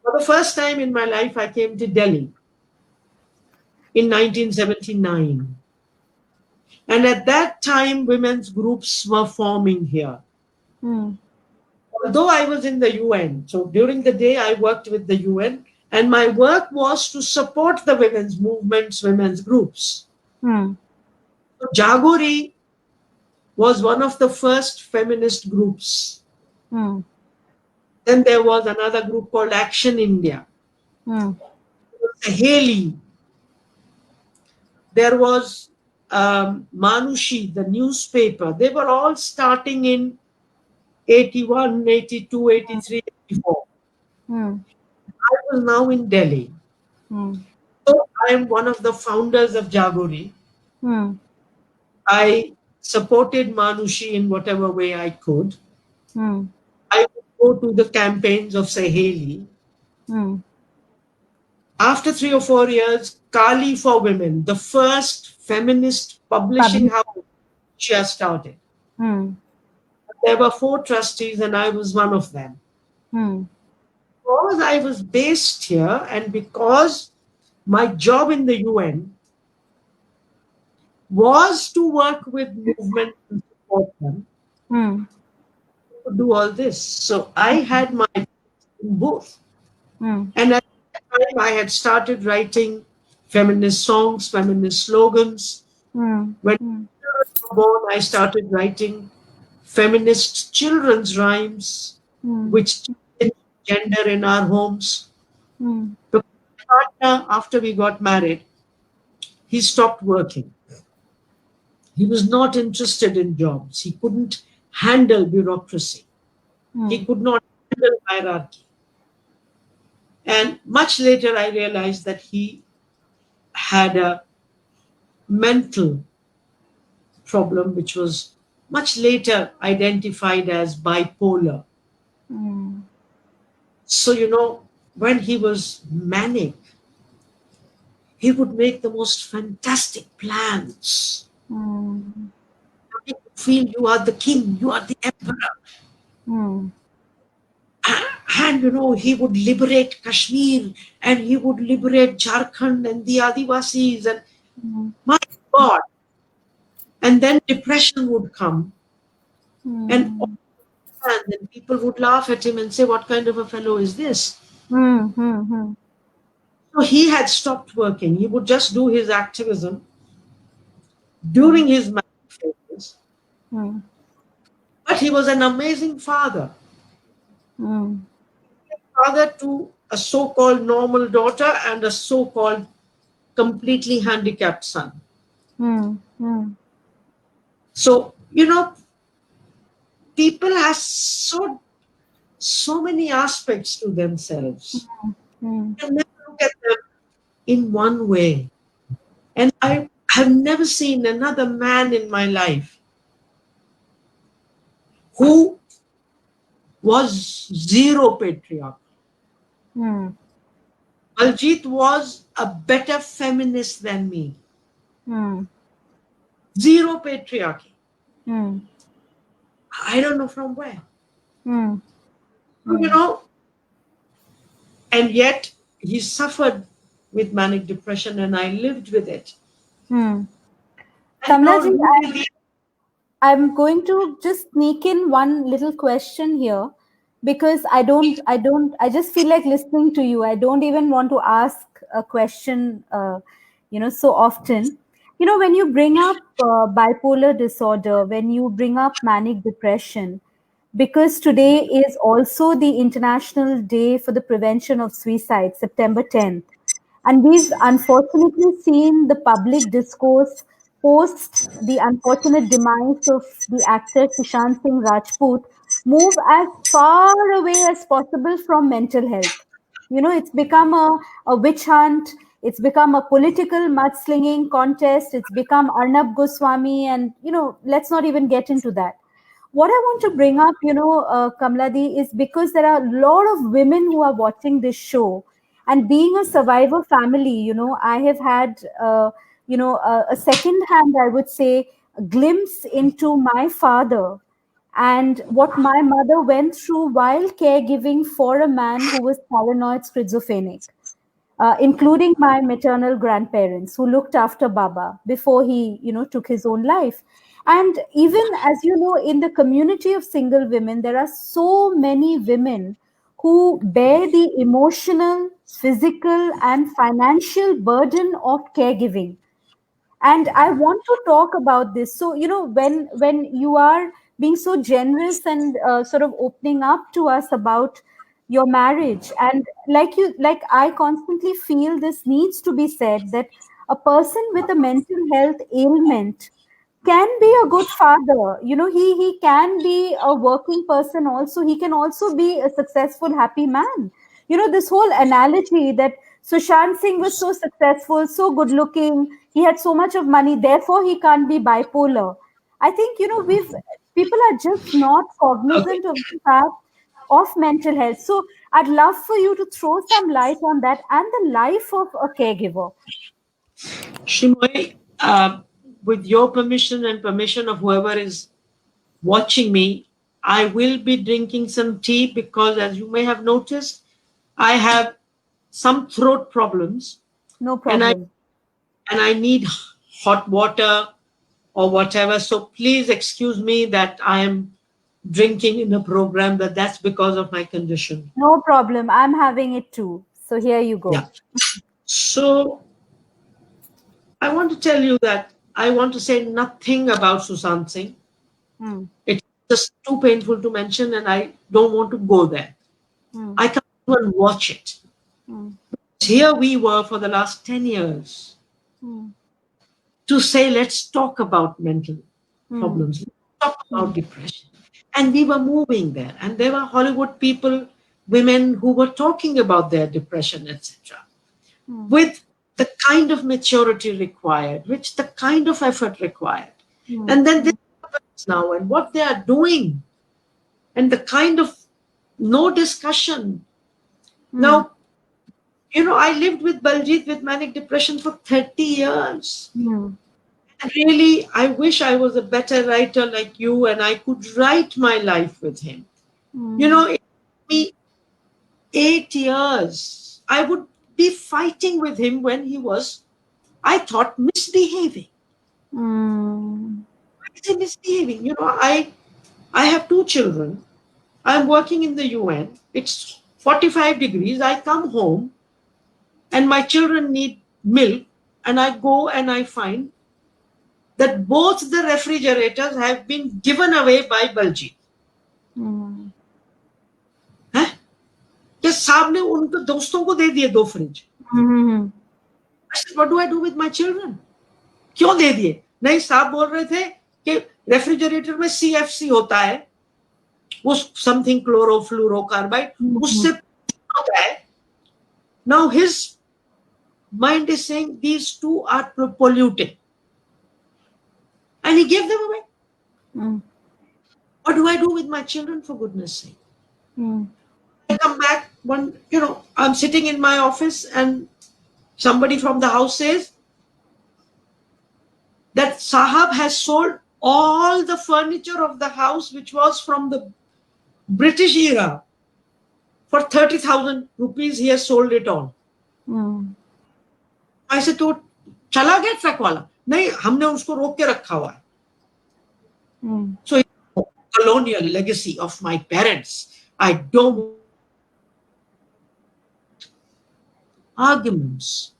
For the first time in my life, I came to Delhi in 1979. And at that time, women's groups were forming here. mm, Although I was in the UN, so during the day I worked with the UN, and my work was to support the women's movements, women's groups. mm, So Jagori was one of the first feminist groups. mm, Then there was another group called Action India. mm, Haley. There was Manushi, the newspaper. They were all starting in 81, 82, 83, 84. mm, I was now in Delhi. mm, So I am one of the founders of Jagori. mm, I supported Manushi in whatever way I could. mm, I would go to the campaigns of Saheli. mm. After 3 or 4 years, Kali for Women, the first feminist publishing Public. house, she has started. Mm, There were 4 trustees, and I was one of them. mm, Because I was based here, and because my job in the UN was to work with movements and support them, mm, to do all this. So I had my in both. mm, And at that time, I had started writing feminist songs, feminist slogans. mm, When mm, children were born, I started writing feminist children's rhymes, mm, which changed gender in our homes. mm, Because my partner, after we got married, he stopped working. He was not interested in jobs. He couldn't handle bureaucracy. He mm, could not handle hierarchy. And much later, I realized that he had a mental problem, which was much later identified as bipolar. mm, So, when he was manic, he would make the most fantastic plans. mm, You feel you are the king, you are the emperor. mm, And, he would liberate Kashmir and he would liberate Jharkhand and the Adivasis. And mm, my God. And then depression would come. And mm, and then people would laugh at him and say, what kind of a fellow is this? mm, mm, So he had stopped working. He would just do his activism mm, during his marriage phases. But he was an amazing father. mm, father to a so-called normal daughter and a so-called completely handicapped son. Hmm. Hmm. So, people have so many aspects to themselves. Hmm. You never look at them in one way. And I have never seen another man in my life who was zero patriarch. Hmm. Aljit was a better feminist than me. Hmm. Zero patriarchy. Hmm. I don't know from where. Hmm. So, Hmm. and yet he suffered with manic depression and I lived with it. Hmm. And Kamlaji, really, I'm going to just sneak in one little question here because I just feel like listening to you. I don't even want to ask a question, so often. When you bring up bipolar disorder, when you bring up manic depression, because today is also the International Day for the Prevention of Suicide, September 10th. And we've unfortunately seen the public discourse post the unfortunate demise of the actor Sushant Singh Rajput move as far away as possible from mental health. It's become a witch hunt. It's become a political mudslinging contest. It's become Arnab Goswami. And, let's not even get into that. What I want to bring up, Kamladi, is because there are a lot of women who are watching this show. And being a survivor family, I have had, a second hand, I would say, glimpse into my father and what my mother went through while caregiving for a man who was paranoid schizophrenic, including my maternal grandparents who looked after Baba before he, took his own life. And even as you know, in the community of single women, there are so many women who bear the emotional, physical, and financial burden of caregiving, and I want to talk about this. So when you are being so generous and sort of opening up to us about your marriage, and like I constantly feel this needs to be said, that a person with a mental health ailment can be a good father. He can be a working person also. He can also be a successful happy man. This whole analogy that Sushant Singh was so successful, so good looking, he had so much of money, therefore he can't be bipolar. I think we've people are just not okay, cognizant of the fact of mental health. So I'd love for you to throw some light on that and the life of a caregiver. Shreemoyee, with your permission and permission of whoever is watching me, I will be drinking some tea because, as you may have noticed, I have some throat problems, No and I problem. and I need hot water or whatever. So please excuse me that I am drinking in a program, but that's because of my condition. No problem. I'm having it too. So here you Yeah. go. So I want to tell you that I want to say nothing about Sushant Singh. Hmm. It's just too painful to mention, and I don't want to go there. Hmm. I can't even watch it. Hmm. Here we were for the last 10 years Hmm. to say, let's talk about mental Hmm. problems, let's talk Hmm. about depression. And we were moving there. And there were Hollywood people, women who were talking about their depression, etc., Hmm. with the kind of maturity required, which the kind of effort required. Hmm. And then this Hmm. happens now, and what they are doing, and the kind of no discussion. Hmm. Now, I lived with Baljit with manic depression for 30 years. Hmm. And really, I wish I was a better writer like you and I could write my life with him. Hmm. It took me 8 years. I would be fighting with him when he was, I thought, misbehaving. Hmm. Why is he misbehaving? I have two children. I'm working in the UN. It's 45 degrees. I come home and my children need milk, and I go and I find that both the refrigerators have been given away by Baljeet. Hmm. Huh? कि साहब ने उनके दोस्तों को दे दिए 2 fridge. I said, what do I do with my children? क्यों दे दिए? नहीं, साहब बोल रहे थे कि रेफ्रिजरेटर में CFC होता है, वो समथिंग क्लोरोफ्लोरोकार्बाइड, उससे होता है। Now his mind is saying these two are polluting, and he gave them away. What do I do with my children, for goodness sake? I come back I'm sitting in my office and somebody from the house says that Sahab has sold all the furniture of the house, which was from the British era, for 30,000 rupees. He has sold it all. I said, तो चला गया truck वाला? नहीं, हमने उसको रोक के रखा हुआ है. So colonial legacy of my parents. I don't arguments.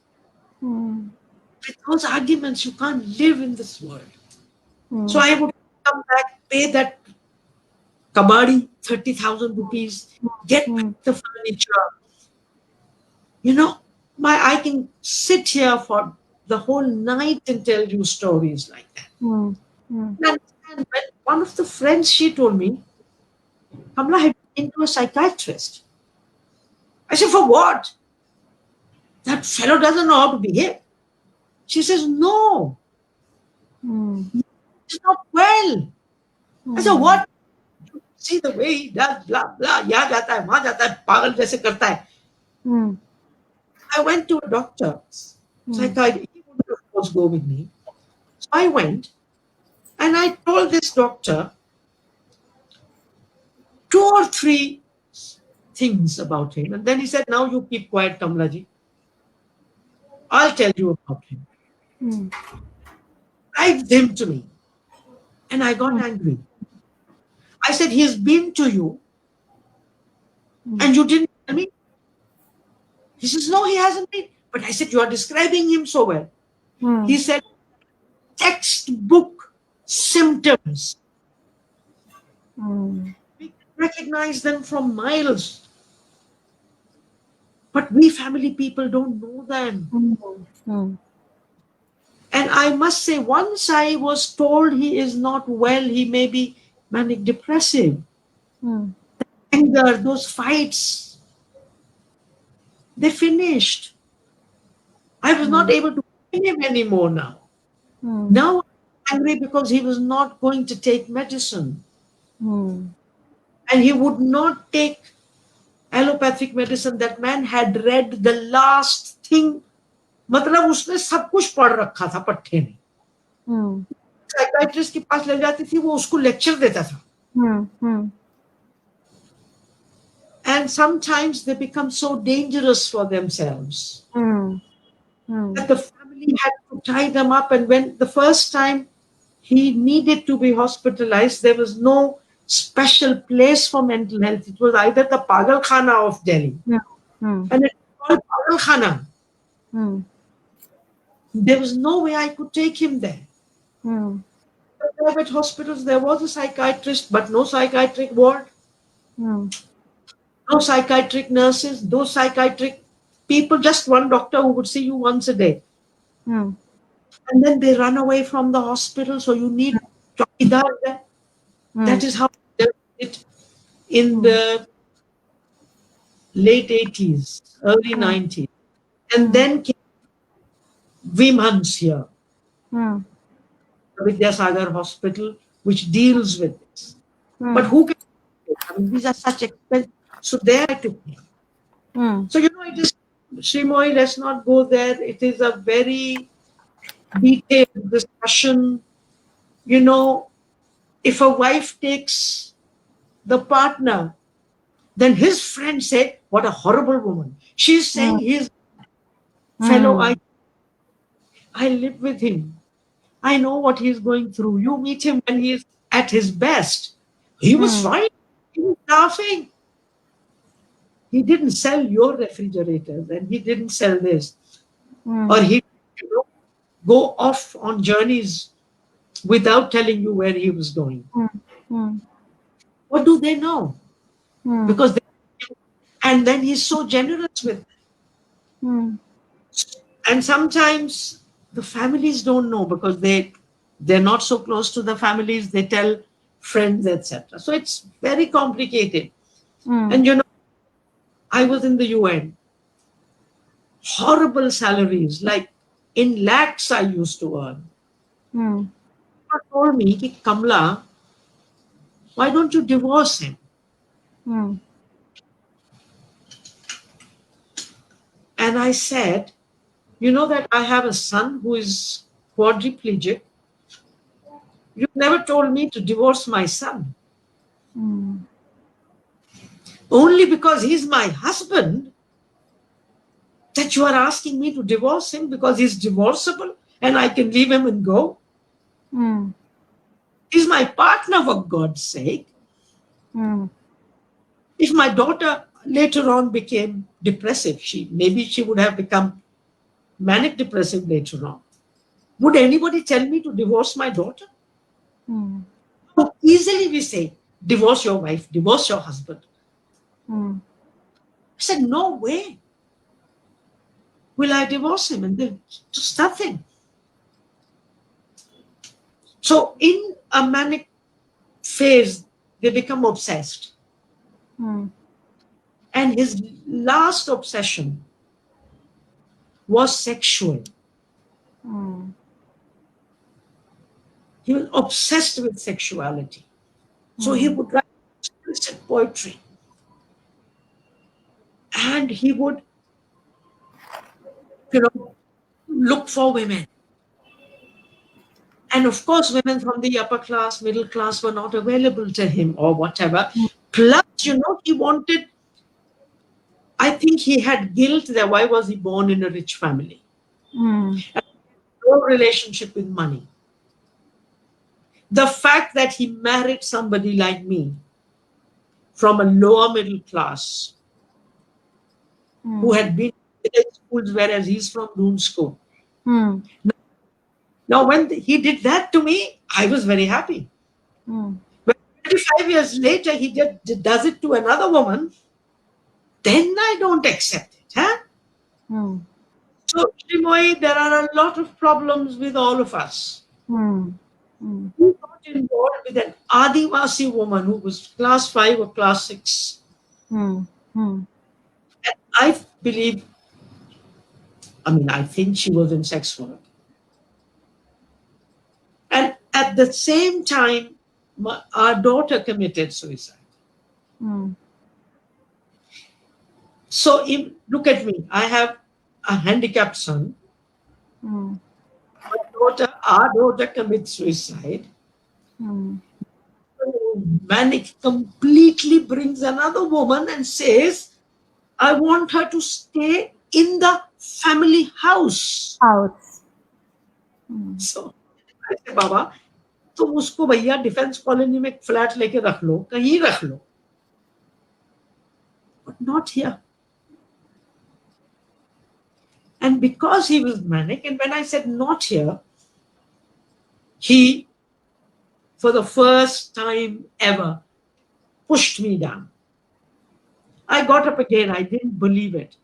With those arguments, you can't live in this world. So I would come back, pay that kabadi 30,000 rupees, get the furniture. I can sit here for the whole night and tell you stories like that. And one of the friends, she told me, Kamla had been to a psychiatrist. I said, for what? That fellow doesn't know how to behave. She says, no. He's not well. I said, what? See the way he does, blah, blah, यहाँ जाता है, वहाँ जाता है, पागल जैसे करता है. I went to a doctor. Psychiatrist. He wouldn't, of course, go with me. So I went and I told this doctor 2 or 3 things about him. And then he said, now you keep quiet, Kamla ji. I'll tell you about him. Bribed him to me. And I got angry. I said, he's been to you and you didn't tell me. He says, no, he hasn't been. But I said, you are describing him so well. He said, textbook symptoms. We can recognize them from miles. But we family people don't know them. And I must say, once I was told he is not well, he may be manic depressive. Anger, those fights, they finished. I was not able to win him anymore now. Now I'm angry because he was not going to take medicine. And he would not take allopathic medicine. That man had read the last thing. मतलब उसने सब कुछ पढ़ रखा था पट्टे में. Psychiatrist के पास ले जाती थी, वो उसको लेक्चर देता था. And sometimes they become so dangerous for themselves that the family had to tie them up. And when the first time he needed to be hospitalized, there was no special place for mental health. It was either the Pagal Khana of Delhi. And it was called Pagal Khana. There was no way I could take him there. The private hospitals, there was a psychiatrist, but no psychiatric ward. No psychiatric nurses, no psychiatric people, just one doctor who would see you once a day. And then they run away from the hospital, so you need chowkidar there. That is how they did it in the late 80s, early 90s. And then came Vimhans here, Vidyasagar Hospital, which deals with this. But who can do it? I mean, these are such expensive. So there I took him. So, it is, Shreemoyee, let's not go there. It is a very detailed discussion. If a wife takes the partner, then his friend said, what a horrible woman. She's saying his fellow, I live with him. I know what he's going through. You meet him when he is at his best. He was fine. He was laughing. He didn't sell your refrigerators and he didn't sell this. Or he go off on journeys without telling you where he was going. What do they know? Because And then he's so generous with. Mm. And sometimes the families don't know because they're not so close to the families. They tell friends, etc. So it's very complicated. Mm. And I was in the UN. Horrible salaries, like in lakhs I used to earn. Mm. People told me, "Ki, Kamla, why don't you divorce him?" Mm. And I said, you know that I have a son who is quadriplegic. You never told me to divorce my son. Mm. Only because he's my husband that you are asking me to divorce him because he's divorceable and I can leave him and go. Mm. He's my partner, for God's sake. Mm. If my daughter later on became depressive, maybe she would have become manic depressive later on. Would anybody tell me to divorce my daughter? Mm. How easily we say, divorce your wife, divorce your husband. Mm. I said, no way will I divorce him. And then just nothing. So in a manic phase, they become obsessed. Mm. And his last obsession was sexual. Mm. He was obsessed with sexuality. So he Mm. would write explicit poetry. And he would, look for women. And of course, women from the upper class, middle class were not available to him or whatever. Plus, he wanted, I think he had guilt that why was he born in a rich family? Mm. And no relationship with money. The fact that he married somebody like me from a lower middle class who Mm. had been in village schools, whereas he's from Doon school. Mm. Now, when he did that to me, I was very happy. Mm. When 25 years later he does it to another woman, then I don't accept it. Huh? Mm. So, Shreemoyee, there are a lot of problems with all of us. Mm. Mm. He got involved with an Adivasi woman who was class 5 or class 6. Mm. Mm. And I believe, I think she was in sex work. And at the same time, our daughter committed suicide. Mm. So, look at me. I have a handicapped son. Mm. Our daughter commits suicide. Mm. Manic completely brings another woman and says, I want her to stay in the family house. House. Mm. So, I say, बाबा तुम उसको भैया defence colony में flat लेके रख लो कहीं रख लो but not here. And because he was manic, and when I said not here, he, for the first time ever, pushed me down. I got up again. I didn't believe it.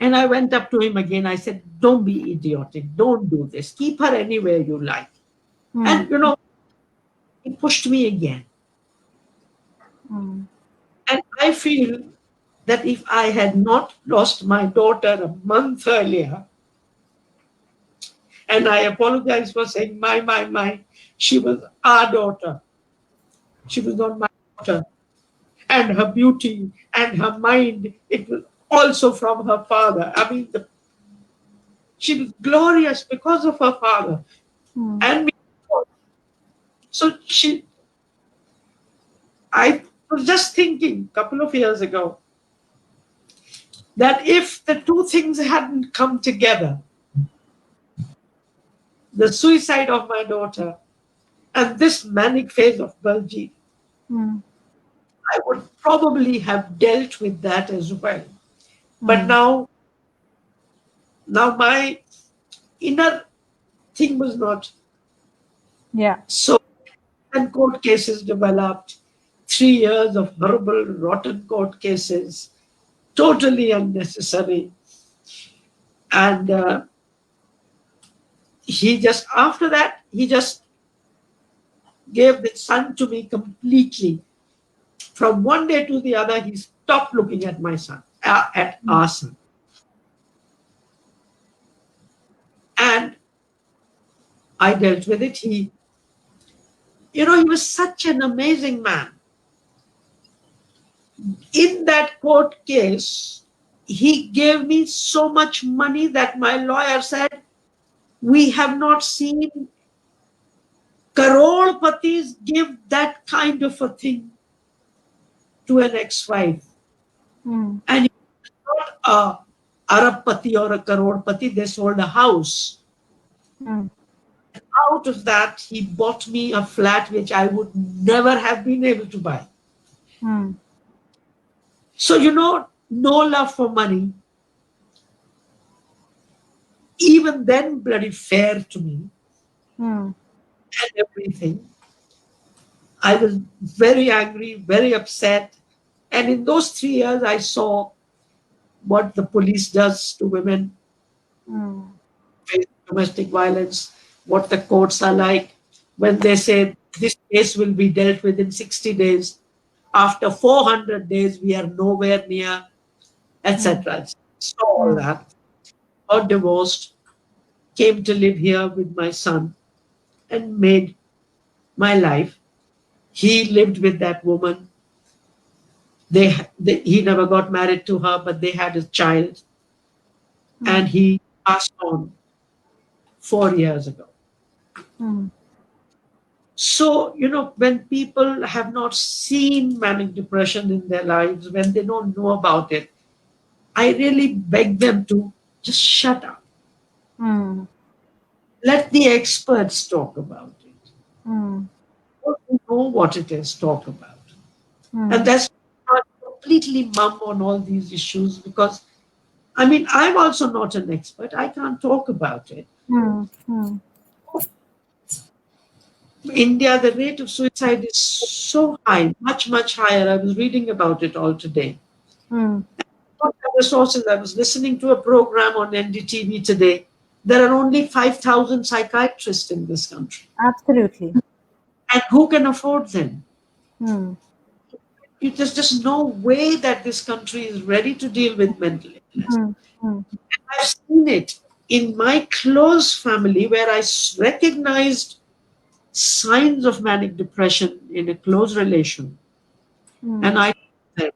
And I went up to him again. I said, don't be idiotic. Don't do this. Keep her anywhere you like. Mm. And, he pushed me again. Mm. And I feel that if I had not lost my daughter a month earlier, and I apologize for saying my, she was our daughter. She was not my daughter. And her beauty and her mind, it was also from her father. She was glorious because of her father. Mm. And me. So I was just thinking a couple of years ago that if the two things hadn't come together, the suicide of my daughter and this manic phase of Baljeet, Mm. I would probably have dealt with that as well. But Mm. now my inner thing was not Yeah. so. And court cases developed, 3 years of horrible, rotten court cases. totally unnecessary. And he just, after that, he just gave the son to me completely. From one day to the other, he stopped looking at my son, at our son. And I dealt with it. He was such an amazing man. In that court case, he gave me so much money that my lawyer said, we have not seen crore-patis give that kind of a thing to an ex-wife. Mm. And he was not a Arab-pati or a crore-pati, they sold a house. Mm. Out of that, he bought me a flat which I would never have been able to buy. Mm. So, no love for money, even then bloody fair to me Mm. and everything. I was very angry, very upset. And in those 3 years, I saw what the police does to women Mm. face domestic violence, what the courts are like when they say this case will be dealt with in 60 days. After 400 days, we are nowhere near, Mm. etc. So all Mm. that. Got divorced, came to live here with my son, and made my life. He lived with that woman. He never got married to her, but they had a child, and Mm. he passed on 4 years ago. Mm. So, when people have not seen manic depression in their lives, when they don't know about it, I really beg them to just shut up. Mm. Let the experts talk about it. Mm. Those who know what it is, talk about it. And Mm. that's not completely mum on all these issues because, I mean, I'm also not an expert. I can't talk about it. Mm. Mm. India, the rate of suicide is so high, much, much higher. I was reading about it all today. Mm. What other sources? I was listening to a program on NDTV today. There are only 5,000 psychiatrists in this country. Absolutely. And who can afford them? Mm. There's just no way that this country is ready to deal with mental illness. Mm. Mm. I've seen it in my close family where I recognized signs of manic depression in a close relation. And Mm. I said,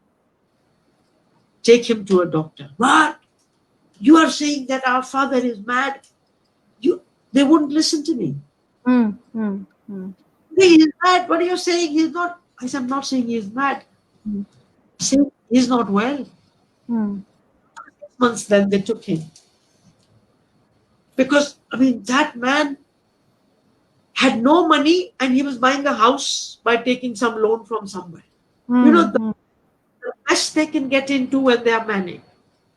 take him to a doctor. What? You are saying that our father is mad? They wouldn't listen to me. Mm. Mm. Mm. He is mad. What are you saying? He's not. I said, I'm not saying he's mad. Mm. I'm saying he's not well. Mm. 6 months then they took him. Because, I mean, that man had no money and he was buying a house by taking some loan from somewhere. The Mm. best they can get into when they are manic.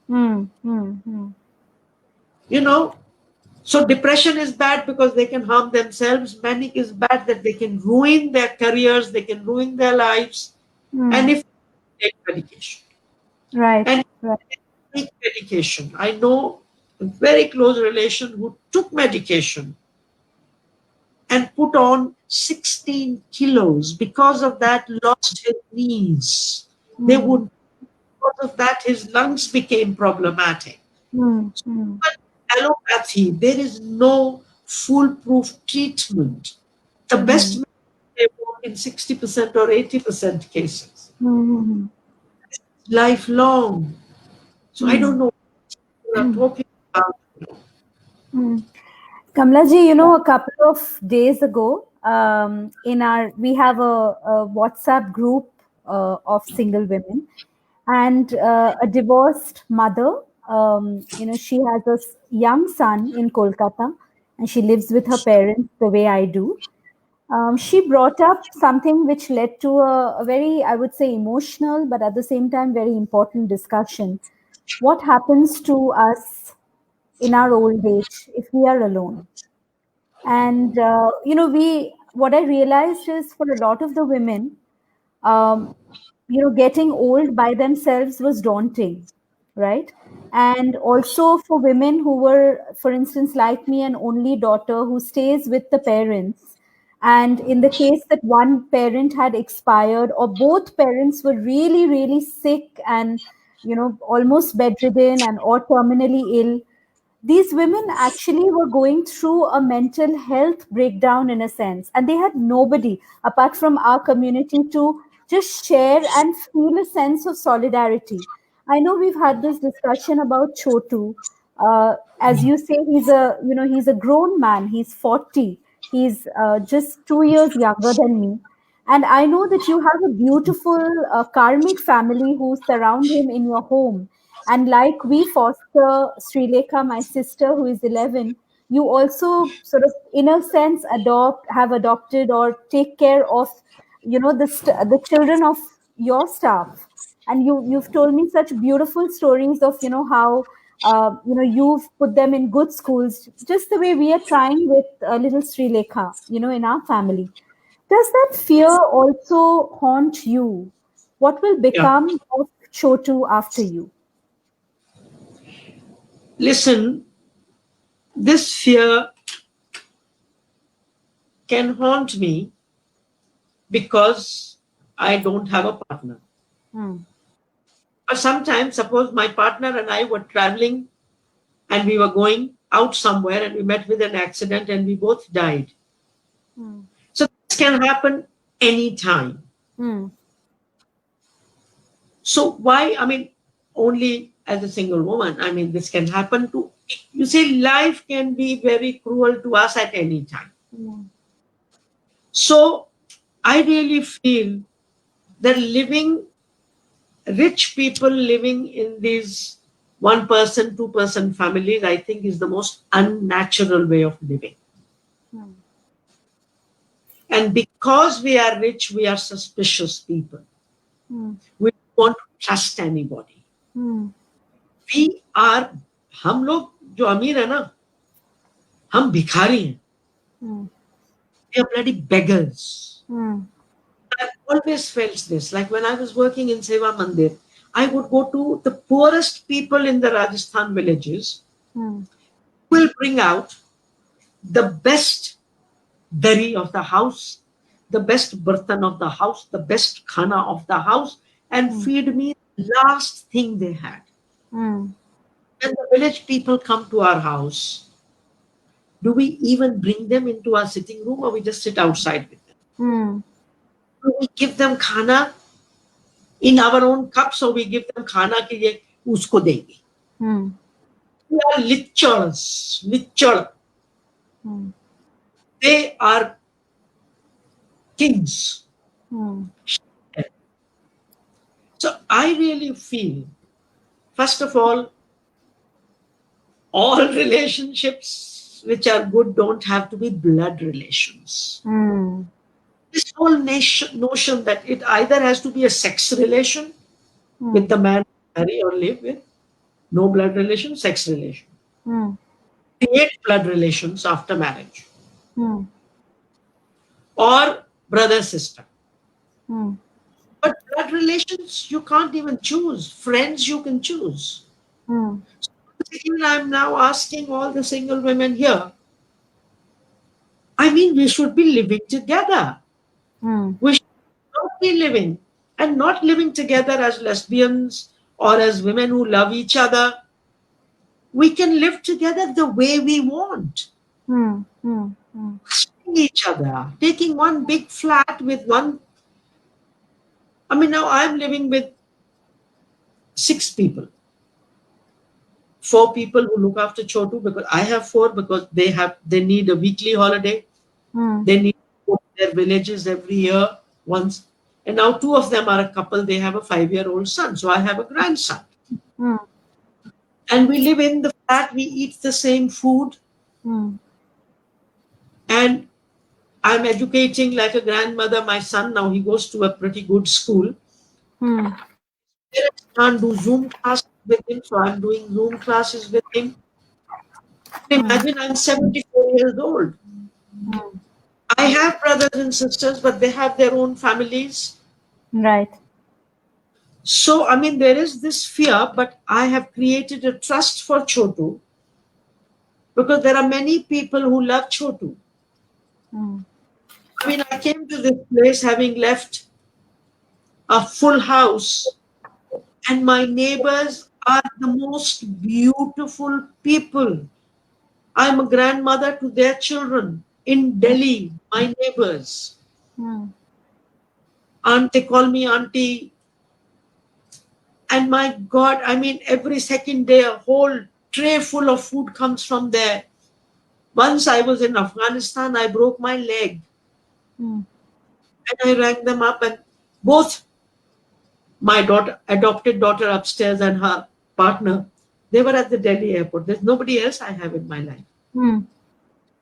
Mm. Mm. Mm. You know, so depression is bad because they can harm themselves. Manic is bad that they can ruin their careers, they can ruin their lives. And Mm. if they take medication. Right. And Right. take medication. I know a very close relation who took medication and put on 16 kilos. Because of that, lost his knees. They Mm. would, because of that, his lungs became problematic. Mm. Mm. But allopathy, there is no foolproof treatment. The best Mm. medicine they work in 60% or 80% cases. Mm. Lifelong. So I don't Mm. know what you are Mm. talking about. Mm. Kamla ji, a couple of days ago, in we have a WhatsApp group of single women, and a divorced mother. She has a young son in Kolkata, and she lives with her parents the way I do. She brought up something which led to a very, I would say, emotional, but at the same time, very important discussion. What happens to us in our old age if we are alone? And we what I realized is for a lot of the women, um, getting old by themselves was daunting, right? And also for women who were, for instance, like me, an only daughter who stays with the parents. And in the case that one parent had expired or both parents were really, really sick and, almost bedridden and or terminally ill, these women actually were going through a mental health breakdown in a sense, and they had nobody apart from our community to just share and feel a sense of solidarity. I know we've had this discussion about Chotu. As you say, he's a grown man. He's 40. He's just 2 years younger than me. And I know that you have a beautiful karmic family who surround him in your home. And like we foster Srilekha, my sister, who is 11, you also sort of, in a sense, have adopted or take care of, the children of your staff. And you've told me such beautiful stories of, how, you've put them in good schools, just the way we are trying with little Srilekha, in our family. Does that fear also haunt you? What will Yeah. become of Chotu after you? Listen, this fear can haunt me because I don't have a partner. Hmm. Or sometimes, suppose my partner and I were traveling and we were going out somewhere and we met with an accident and we both died. Hmm. So this can happen anytime. Hmm. So why, I mean, only as a single woman, I mean, this can happen to, you see, life can be very cruel to us at any time. Hmm. So I really feel that living, rich people living in these one person, two-person families, I think is the most unnatural way of living. Hmm. And because we are rich, we are suspicious people. Hmm. We don't want to trust anybody. Hmm. We are, हम लोग जो अमीर है ना, हम भिखारी हैं. Hmm. We are bloody beggars. Hmm. I always felt this. Like when I was working in Seva Mandir, I would go to the poorest people in the Rajasthan villages, Hmm. will bring out the best dari of the house, the best burtan of the house, the best khana of the house, and Hmm. feed me the last thing they had. Hmm. When the village people come to our house, do we even bring them into our sitting room or we just sit outside with them? Hmm. Do we give them khana in our own cups or we give them khana ki ye usko denge? Hmm. We are lichers, licher. Hmm. They are kings. Hmm. So I really feel, first of all relationships which are good don't have to be blood relations. Hmm. This whole notion that it either has to be a sex relation Hmm. with the man you marry or live with, no blood relation, sex relation. Hmm. Create blood relations after marriage, Hmm. or brother sister. Hmm. But blood relations you can't even choose. Friends you can choose. Hmm. Even I'm now asking all the single women here. I mean, we should be living together. Hmm. We should not be living and not living together as lesbians or as women who love each other. We can live together the way we want, Hmm. Hmm. Hmm. trusting each other, taking one big flat with one. I mean, now I'm living with 6 people. 4 people who look after Chotu because I have 4 because they need a weekly holiday. Hmm. They need to go to their villages every year once. And now 2 of them are a couple. They have a 5-year-old son. So I have a grandson. Hmm. And we live in the flat. We eat the same food. Hmm. And I'm educating like a grandmother. My son now, he goes to a pretty good school. Hmm. Parents can't do Zoom classes with him. So I'm doing Zoom classes with him. Hmm. Imagine I'm 74 years old. Hmm. I have brothers and sisters, but they have their own families. Right. So, I mean, there is this fear, but I have created a trust for Chotu because there are many people who love Chotu. Mm. I mean, I came to this place having left a full house, and my neighbors are the most beautiful people. I'm a grandmother to their children in Delhi, my neighbors. Mm. Aunt, they call me auntie. And my God, I mean, every second day, a whole tray full of food comes from there. Once I was in Afghanistan, I broke my leg Mm. and I rang them up, and both my daughter, adopted daughter upstairs, and her partner, they were at the Delhi airport. There's nobody else I have in my life. Mm.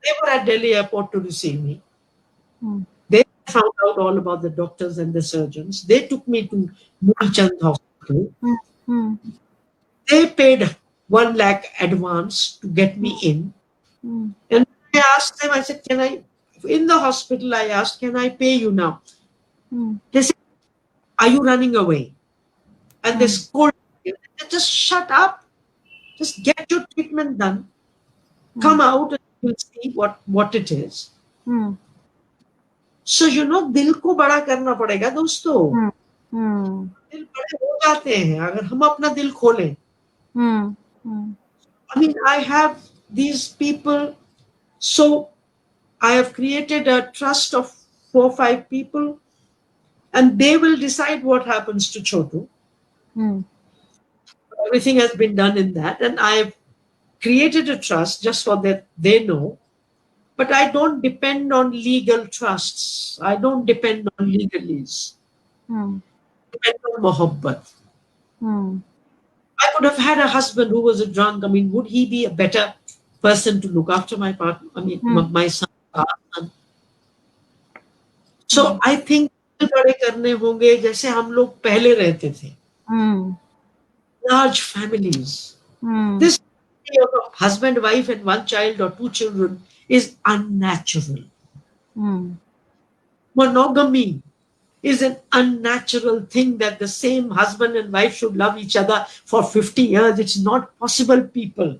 They were at Delhi airport to receive me. Mm. They found out all about the doctors and the surgeons. They took me to Mulchand Hospital. Mm. Mm. They paid 1 lakh advance to get me in. Mm. And I asked them, I said, can I, in the hospital, I asked, can I pay you now? Mm. They said, are you running away? And they Mm. scolded me. I said, just shut up. Just get your treatment done. Come Mm. out and we'll see what it is. Mm. So, दिल को बड़ा करना पड़ेगा दोस्तों. Mm. Mm. दिल बड़े हो जाते हैं अगर हम अपना दिल खोलें. Mm. Mm. I mean, I have these people. So I have created a trust of 4 or 5 people, and they will decide what happens to Chotu. Mm. Everything has been done in that, and I've created a trust just for that they know. But I don't depend on legal trusts. I don't depend on legalese. Mm. I depend on mohabbat. Mm. I could have had a husband who was a drunk. I mean, would he be a better person to look after my partner? I mean, Mm. my son. So Mm. I think बड़े करने होंगे जैसे हम लोग पहले रहते थे. Mm. Large families. Mm. This idea of a husband, wife, and 1 child or 2 children is unnatural. Mm. Monogamy is an unnatural thing that the same husband and wife should love each other for 50 years. It's not possible, people.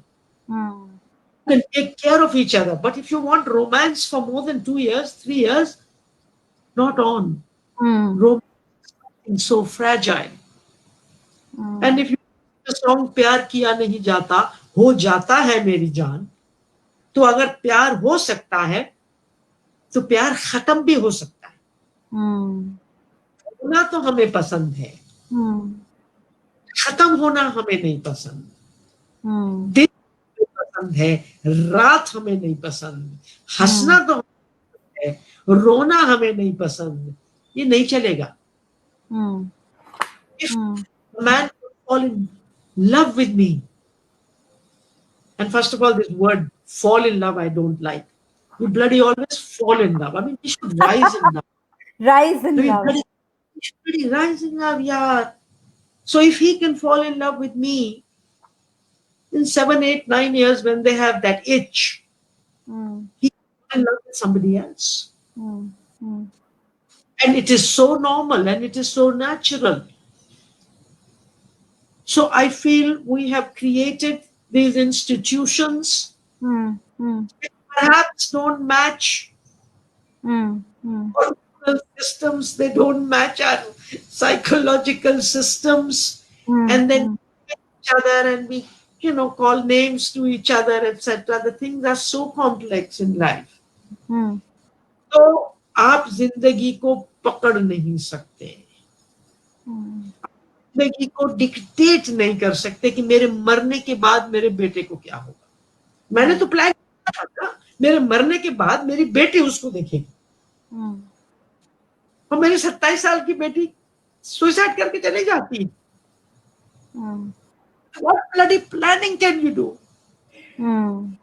Mm. You can take care of each other. But if you want romance for more than 2 years, 3 years, not on. Mm. Romance is so fragile. And Mm. If you song प्यार किया नहीं जाता हो जाता है मेरी जान. तो अगर प्यार हो सकता है तो प्यार खत्म भी हो सकता है. Mm. होना तो हमें पसंद है, Mm. खत्म होना हमें नहीं पसंद. Mm. दिन हमें पसंद है, रात हमें नहीं पसंद. हंसना Mm. तो हमें है, रोना हमें नहीं पसंद. ये नहीं चलेगा. Mm. If Mm. Man fall in love with me. And first of all, this word fall in love, I don't like. We bloody always fall in love. I mean, we should rise in love. Rise in We love. bloody, we should bloody rise in love, yeah. So if he can fall in love with me in 7, 8, 9 years when they have that itch, Mm. he can fall in love with somebody else. Mm. Mm. And it is so normal and it is so natural. So I feel we have created these institutions Mm. Mm. which perhaps don't match Mm. Mm. hormonal systems, they don't match our psychological systems, Mm. and then Mm. each other and we, call names to each other, etc. The things are so complex in life. Mm. तो आप जिंदगी को पकड़ नहीं सकते. Mm. जिंदगी को dictate नहीं कर सकते कि मेरे मरने के बाद मेरे बेटे को क्या होगा. मैंने तो प्लान किया था ना, मेरे मरने के बाद मेरी बेटी उसको देखेगी. Mm. और मेरी 27 साल की बेटी सुसाइड करके चली जाती है. Mm. What bloody planning can you do? Mm.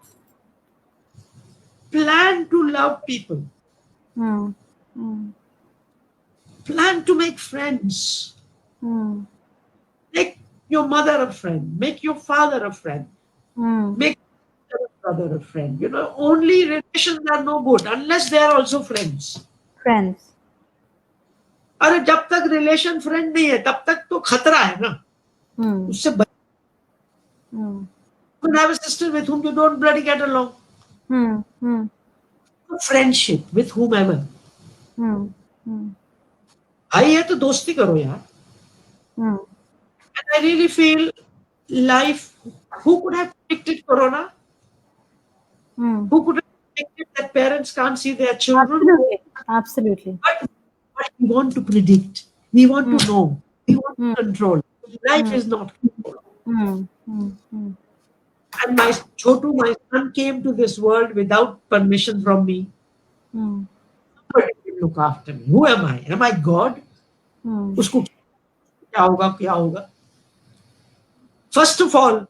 Plan to love people. Mm. Mm. Plan to make friends. Mm. Make your mother a friend. Make your father a friend. Mm. Make your brother a friend. Only relations are no good unless they are also friends. Friends. अरे जब तक relation friend नहीं है तब तक तो खतरा है ना. उससे you have a sister with whom you don't bloody get along. Friendship with whomever. भाई है तो दोस्ती करो यार. And I really feel life. Who could have predicted Corona? Who could have predicted that parents can't see their children? Absolutely. But we want to predict. We want to know. We want to control. Life is not controlled. And my Chotu, my son, came to this world without permission from me. Somebody will look after me. Who am I? Am I God? उसको क्या होगा क्या होगा? First of all,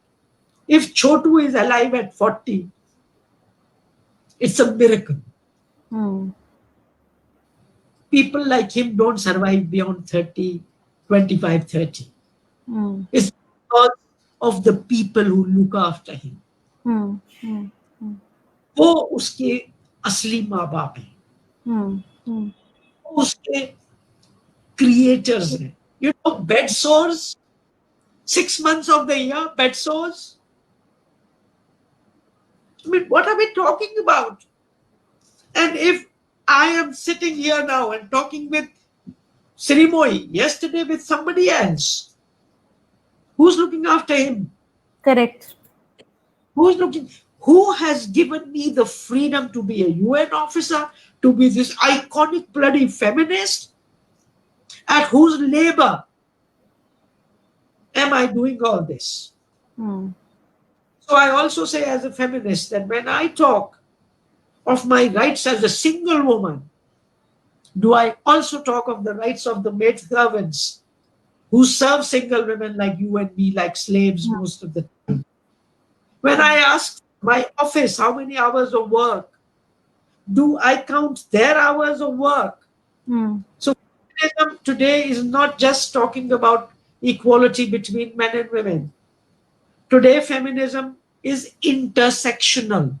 if Chotu is alive at 40, it's a miracle. People like him don't survive beyond 30, 25, 30. It's because of the people who look after him. वो उसके असली माँ बाप हैं. वो उसके creators हैं. You know, bed sores, 6 months of the year, bed sores. I mean, what are we talking about? And if I am sitting here now and talking with Shreemoyee, yesterday with somebody else, who's looking after him? Correct. Who has given me the freedom to be a UN officer, to be this iconic bloody feminist? At whose labor am I doing all this? So I also say as a feminist that when I talk of my rights as a single woman, do I also talk of the rights of the maid servants who serve single women like you and me like slaves most of the time? When I ask my office how many hours of work, do I count their hours of work? So feminism today is not just talking about equality between men and women. Today feminism is intersectional.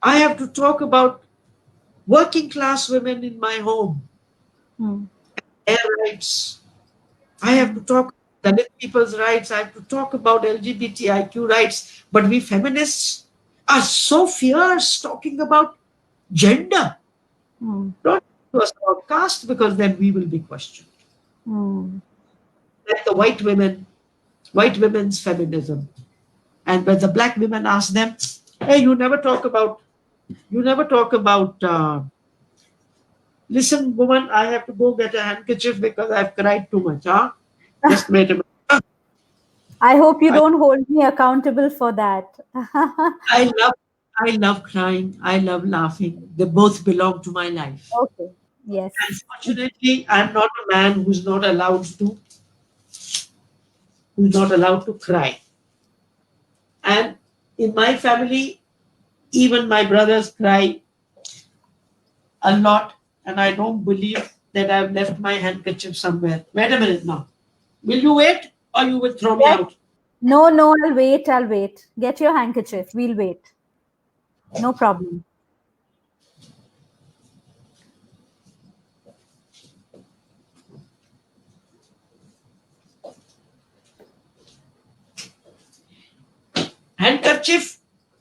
I have to talk about working class women in my home, their rights. I have to talk about Dalit people's rights. I have to talk about LGBTIQ rights. But we feminists are so fierce talking about gender. Not to us about caste, because then we will be questioned. Like the white women's feminism. And when the black women ask them, hey, you never talk about, listen, woman, I have to go get a handkerchief because I've cried too much. Huh? Just wait a minute. I hope you don't hold me accountable for that. I love crying. I love laughing. They both belong to my life. Okay. Yes. Unfortunately, I'm not a man who's not allowed to cry. And in my family, even my brothers cry a lot, and I don't believe that I've left my handkerchief somewhere. Wait a minute now. Will you wait or you will throw me out? No, I'll wait. Get your handkerchief. We'll wait. No problem.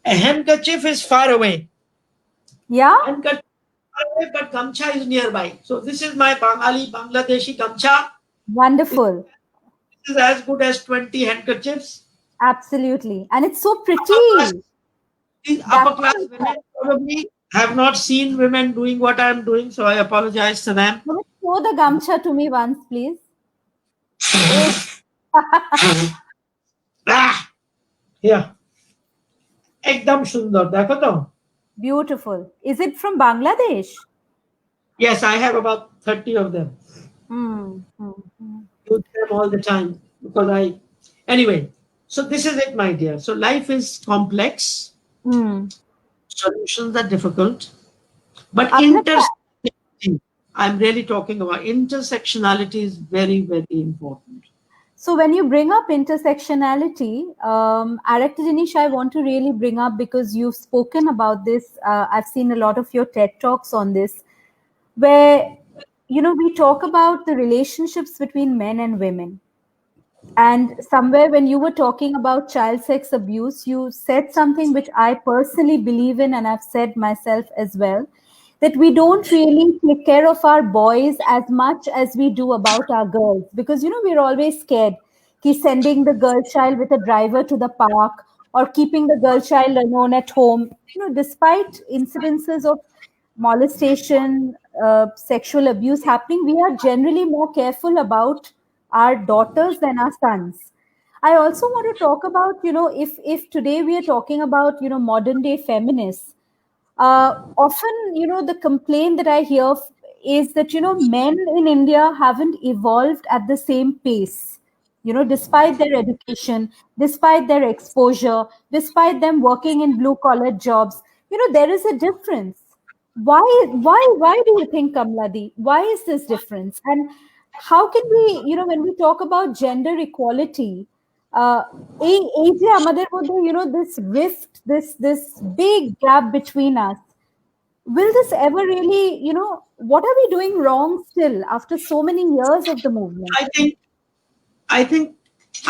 A handkerchief is far away. Yeah? Handkerchief is far away, but gamcha is nearby. So this is my Bengali, Bangladeshi gamcha. Wonderful. This is as good as 20 handkerchiefs. Absolutely. And it's so pretty. These upper class women probably have not seen women doing what I'm doing, so I apologize to them. Show the gamcha to me once, please. Here. Ekdam sundar. Dekho to? Beautiful. Is it from Bangladesh? Yes, I have about 30 of them. Use them all the time because anyway, so this is it, my dear. So life is complex. Solutions are difficult. But intersectionality, I'm really talking about intersectionality is very, very important. So when you bring up intersectionality, Director Dinesh, I want to really bring up, because you've spoken about this. I've seen a lot of your TED Talks on this. where, we talk about the relationships between men and women. And somewhere when you were talking about child sex abuse, you said something which I personally believe in, and I've said myself as well, that we don't really take care of our boys as much as we do about our girls. Because, we're always scared. He's sending the girl child with a driver to the park, or keeping the girl child alone at home. Despite incidences of molestation, sexual abuse happening, we are generally more careful about our daughters than our sons. I also want to talk about, if today we are talking about, modern day feminists, often, the complaint that I hear is that, men in India haven't evolved at the same pace. Despite their education, despite their exposure, despite them working in blue collar jobs, there is a difference. Why do you think, Kamladi? Why is this difference? And how can we, when we talk about gender equality, uh, এই যে আমাদের মধ্যে, this rift, this big gap between us, will this ever really, what are we doing wrong still after so many years of the movement? I think I think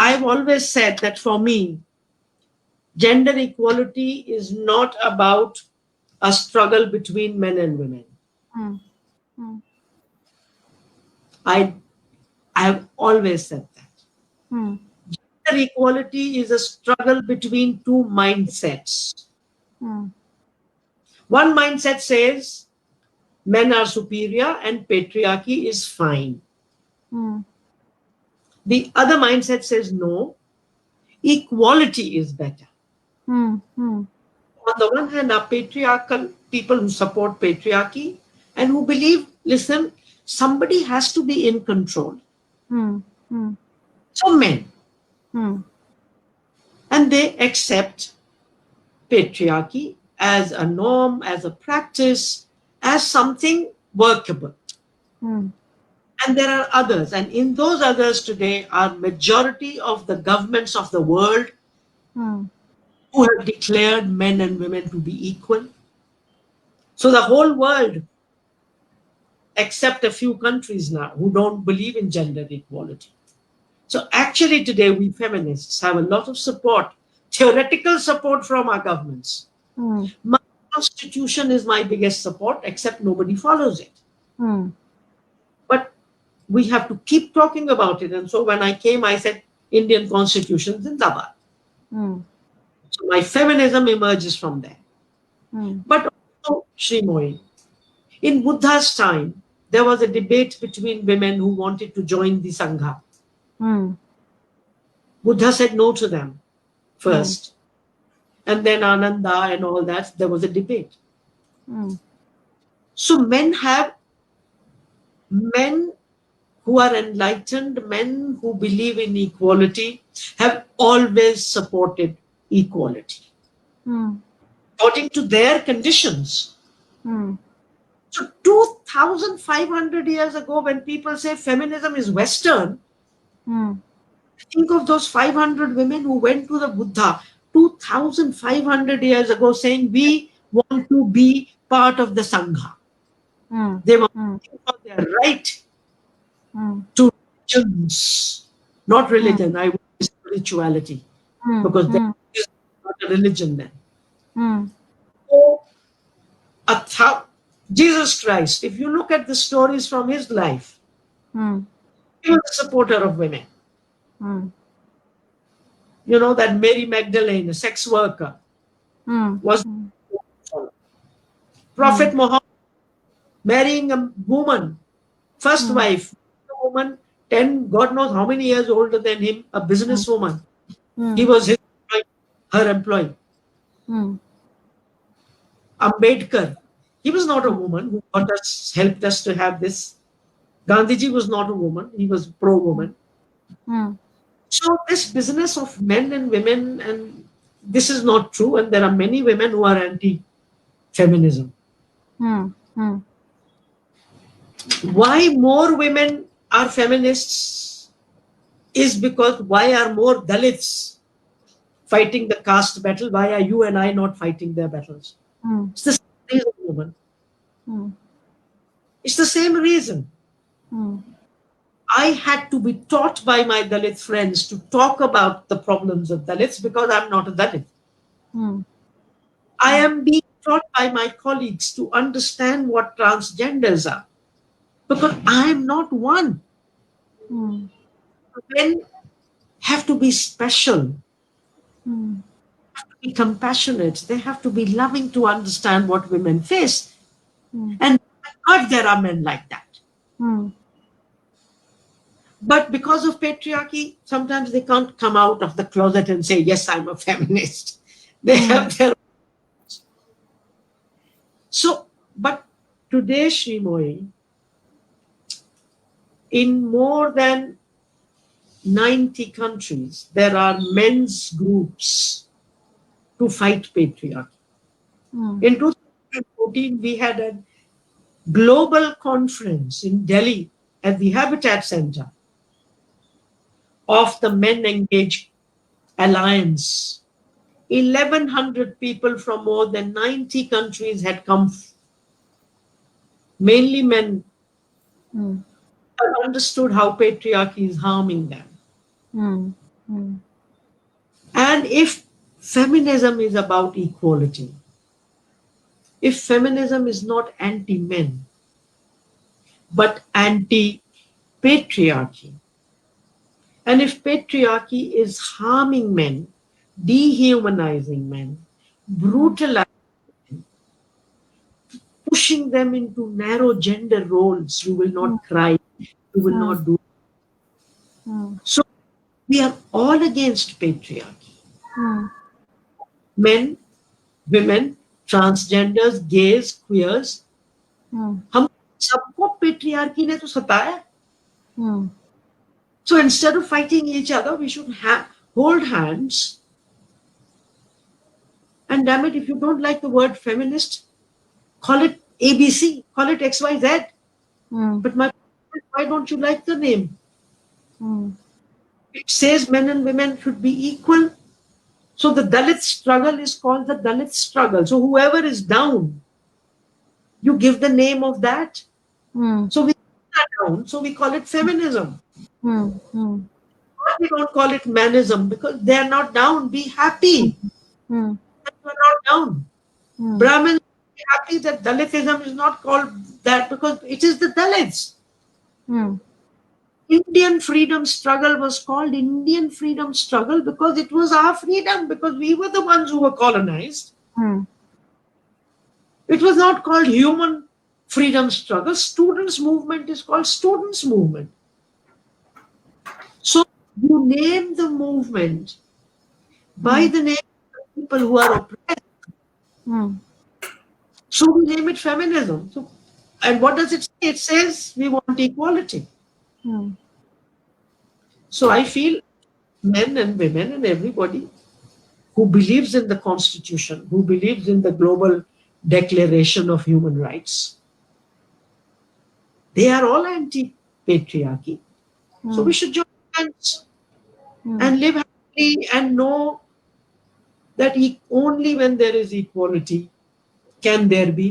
I've always said that for me, gender equality is not about a struggle between men and women. Hmm. Hmm. I I have always said that. Hmm. Gender equality is a struggle between two mindsets. Hmm. One mindset says men are superior and patriarchy is fine. Hmm. The other mindset says no, equality is better. Hmm. Hmm. On the one hand, are patriarchal people who support patriarchy and who believe, listen, somebody has to be in control. Hmm. Hmm. So men, Hmm. and they accept patriarchy as a norm, as a practice, as something workable. Hmm. And there are others, and in those others today are majority of the governments of the world Hmm. who have declared men and women to be equal. So the whole world, except a few countries now, who don't believe in gender equality. So actually today we feminists have a lot of support, theoretical support from our governments. Hmm. My constitution is my biggest support, except nobody follows it. Hmm. But we have to keep talking about it. And so when I came, I said, Indian Constitution, Zindabad. Hmm. So my feminism emerges from there. Hmm. But also, Shreemoyee, in Buddha's time, there was a debate between women who wanted to join the Sangha. Hmm. Buddha said no to them Hmm. first. And then Ananda and all that, there was a debate. Hmm. So men who are enlightened, men who believe in equality, have always supported equality Hmm. according to their conditions. Hmm. So 2,500 years ago, when people say feminism is Western, Hmm. think of those 500 women who went to the Buddha 2,500 years ago saying, we want to be part of the Sangha. Hmm. They were Hmm. fighting for their right Hmm. to religions, not Hmm. religion, I would say spirituality, Hmm. because there Hmm. is not a religion then. Hmm. So, Jesus Christ, if you look at the stories from his life, Hmm. he was a supporter of women. Hmm. You know that Mary Magdalene, a sex worker, Hmm. was Hmm. Hmm. Prophet Muhammad marrying a woman, first Hmm. wife, a woman 10, God knows how many years older than him, a Hmm. businesswoman. He Hmm. was his employee, her employee. Hmm. Ambedkar, he was not a woman who helped us to have this. Gandhiji was not a woman, he was pro Hmm. woman. Hmm. So, this business of men and women, and this is not true, and there are many women who are anti feminism. Hmm. Hmm. Why more women are feminists is because why are more Dalits fighting the caste battle? Why are you and I not fighting their battles? Hmm. It's the same reason, woman. Hmm. It's the same reason. Mm. I had to be taught by my Dalit friends to talk about the problems of Dalits because I'm not a Dalit. Mm. I am being taught by my colleagues to understand what transgenders are because I am not one. Mm. Men have to be special, Mm. be compassionate, they have to be loving to understand what women face. Mm. And God, there are men like that. Mm. But because of patriarchy, sometimes they can't come out of the closet and say, yes, I'm a feminist. They Mm. have their. So, but today, Shreemoyee, in more than 90 countries, there are men's groups to fight patriarchy. Mm. In 2014, we had a global conference in Delhi at the Habitat Center of the Men Engage Alliance. 1,100 people from more than 90 countries had come, mainly men, Mm. who understood how patriarchy is harming them. Mm. Mm. And if feminism is about equality, if feminism is not anti men, but anti patriarchy, and if patriarchy is harming men, dehumanizing men, Mm. brutalizing, pushing them into narrow gender roles, you will Mm. not cry, you will Mm. not do. Mm. So we are all against patriarchy. Mm. Men, women, transgenders, gays, queers, Mm. हम सबको patriarchy ने तो सताया. Mm. So instead of fighting each other, we should hold hands. And damn it, if you don't like the word feminist, call it ABC, call it XYZ. Mm. But why don't you like the name? Mm. It says men and women should be equal. So the Dalit struggle is called the Dalit struggle. So whoever is down, you give the name of that. Mm. So we are down. So we call it feminism. Mm. Mm. But we don't call it manism because they are not down. Be happy Mm. that you are not down. Mm. Brahmins be happy that Dalitism is not called that because it is the Dalits. Mm. Indian freedom struggle was called Indian freedom struggle because it was our freedom, because we were the ones who were colonized. Mm. It was not called human freedom struggle. Students' movement is called students' movement. So you name the movement by Mm. the name of people who are oppressed. Mm. So we name it feminism. So, and what does it say? It says we want equality. Mm. So I feel men and women and everybody who believes in the Constitution, who believes in the global declaration of human rights, they are all anti patriarchy. So we Mm. should join hands Mm. and live happily and know that only when there is equality can there be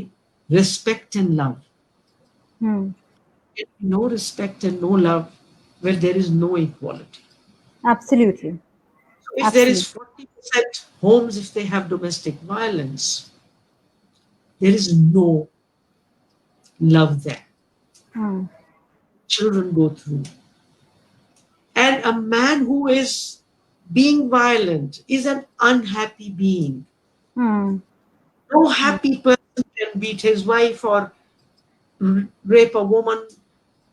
respect and love. Mm. There can be no respect and no love where there is no equality. Absolutely. So if there is Absolutely. 40% homes, if they have domestic violence, there is no love there. Mm. Children go through. And a man who is being violent is an unhappy being. Mm. No Mm. happy person can beat his wife or rape a woman.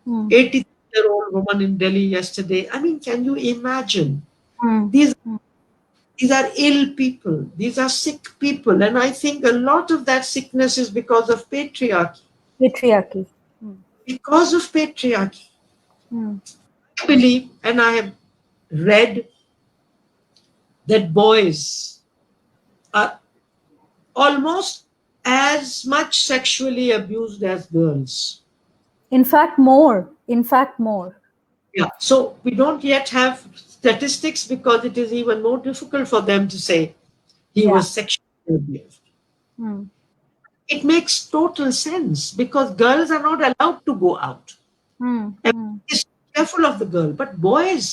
Mm. 83-year-old woman in Delhi yesterday. I mean, can you imagine? Mm. These Mm. these are ill people. These are sick people, and I think a lot of that sickness is because of patriarchy. Patriarchy. Mm. Because of patriarchy, Mm. I believe, and I have read that boys are almost as much sexually abused as girls. In fact, more. In fact, more. Yeah. So we don't yet have statistics because it is even more difficult for them to say he Yeah. was sexually abused. Mm. it makes total sense because girls are not allowed to go out. Mm. Everybody Mm. is careful of the girl, but boys,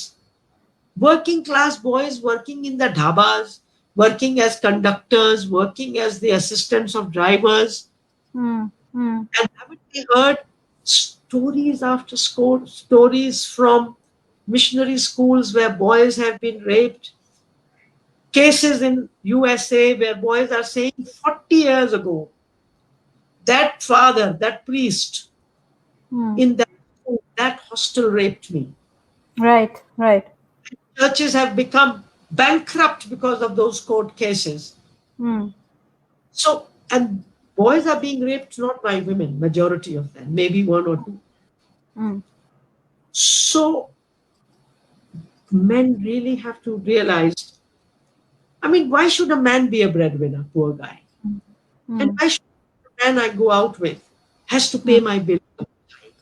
working class boys working in the dhabas, working as conductors, working as the assistants of drivers, Mm. Mm. and haven't we heard stories after stories from missionary schools where boys have been raped? Cases in USA where boys are saying 40 years ago, that father, that priest Mm. in that school, that hostel raped me. Right. Right. Churches have become bankrupt because of those court cases. Mm. So, and boys are being raped not by women, majority of them, maybe one or two. Mm. So, men really have to realize, I mean, why should a man be a breadwinner, poor guy? And Mm. why should the man I go out with has to pay Mm. my bill?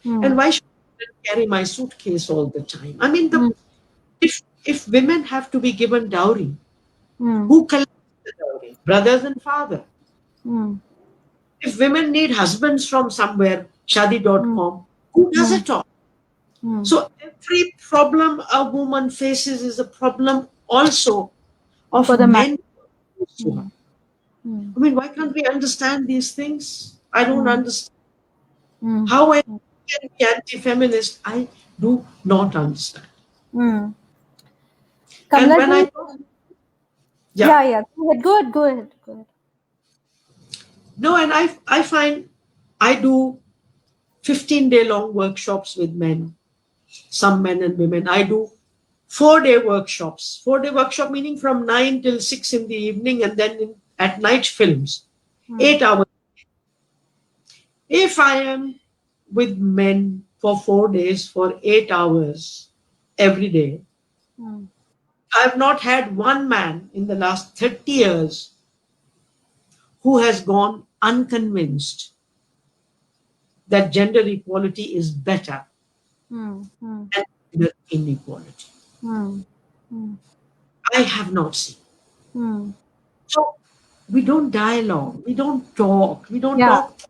And Mm. why should I carry my suitcase all the time? I mean, Mm. if women have to be given dowry, Mm. who collects the dowry? Brothers and father. Mm. If women need husbands from somewhere, Mm. shadi.com, who does Mm. it all? Mm. So every problem a woman faces is a problem also of For the man. men to her. Mm. Mm. I mean, why can't we understand these things? I don't Mm. understand. Mm. How I can be anti-feminist, I do not understand. Mm. And Kamla when ji, I talk, yeah, yeah, yeah. Go ahead, go ahead, go ahead, go ahead. no, and I find I do 15-day long workshops with men, some men and women. I do 4-day workshops. 4-day workshop meaning from 9 till 6 in the evening and then at night films. Mm. 8 hours. If I am with men for 4 days for 8 hours every day, Mm. I've not had one man in the last 30 years who has gone unconvinced that gender equality is better Mm. Mm. than gender inequality. Mm. Mm. I have not seen. Mm. So we don't dialogue, we don't talk, we don't Yeah. talk.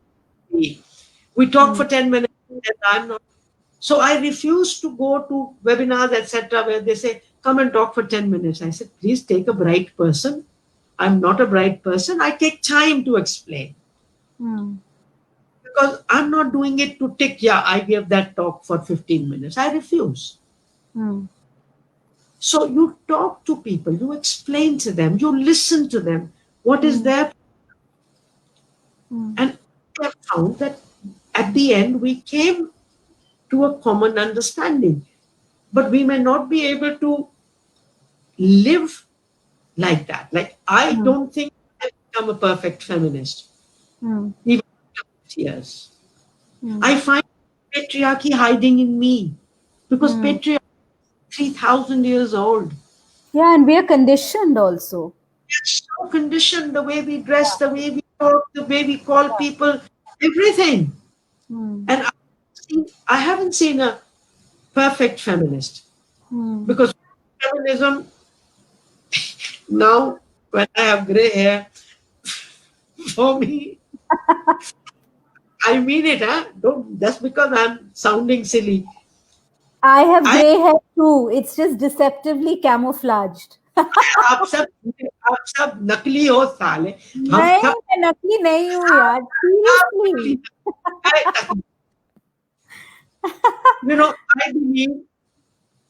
We talk Mm. for 10 minutes and I'm not. So I refuse to go to webinars, etc., where they say, come and talk for 10 minutes. I said, please take a bright person. I'm not a bright person. I take time to explain Mm. because I'm not doing it to tick, yeah, I gave that talk for 15 minutes. I refuse. Mm. So you talk to people, you explain to them, you listen to them. What is Mm. their. Mm. And I have found that at the end we came to a common understanding. But we may not be able to live like that. Like, I Mm. don't think I've become a perfect feminist, Mm. even after years. Mm. I find patriarchy hiding in me because Mm. patriarchy is 3,000 years old. Yeah, and we are conditioned also. It's so conditioned the way we dress, the way we talk, the way we call people, everything. Mm. And I haven't seen a perfect feminist Mm. because feminism now, when I have gray hair, for me, I mean it, huh? Don't just because I'm sounding silly. I have I gray hair too. It's just deceptively camouflaged. आप सब आप सब नकली हो साले हम नहीं, सब मैं नकली नहीं हूँ यार. आप नकली Seriously. I, I believe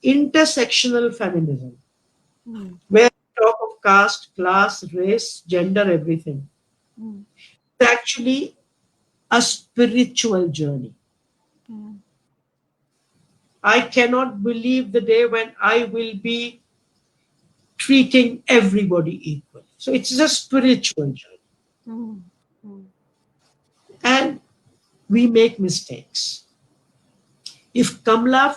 intersectional feminism Mm. where we talk of caste, class, race, gender, everything. Mm. It's actually a spiritual journey. Mm. I cannot believe the day when I will be treating everybody equally. So it's a spiritual journey. Mm. Mm. And we make mistakes. If Kamla,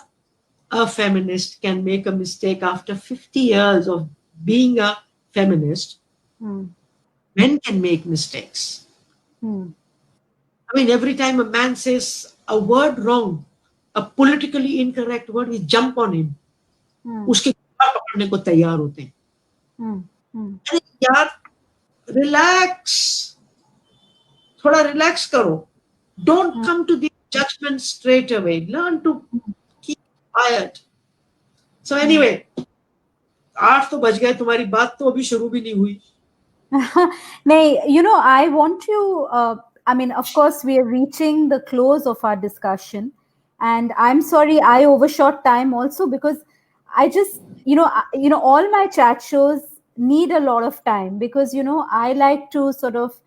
a feminist, can make a mistake after 50 years of being a feminist, Mm. men can make mistakes. Mm. I mean, every time a man says a word wrong, a politically incorrect word, we jump on him. Mm. उसके कपार पकड़ने को तैयार होते हैं. Mm. Mm. अरे यार, relax. thoda relax karo. Don't come to the judgment straight away. Learn to keep quiet. So anyway, 8 तो बज गए, तुम्हारी बात तो अभी शुरू भी नहीं हुई. Nay, I want to, I mean, of course, we are reaching the close of our discussion. And I'm sorry I overshot time also because I just, all my chat shows need a lot of time because, I like to sort of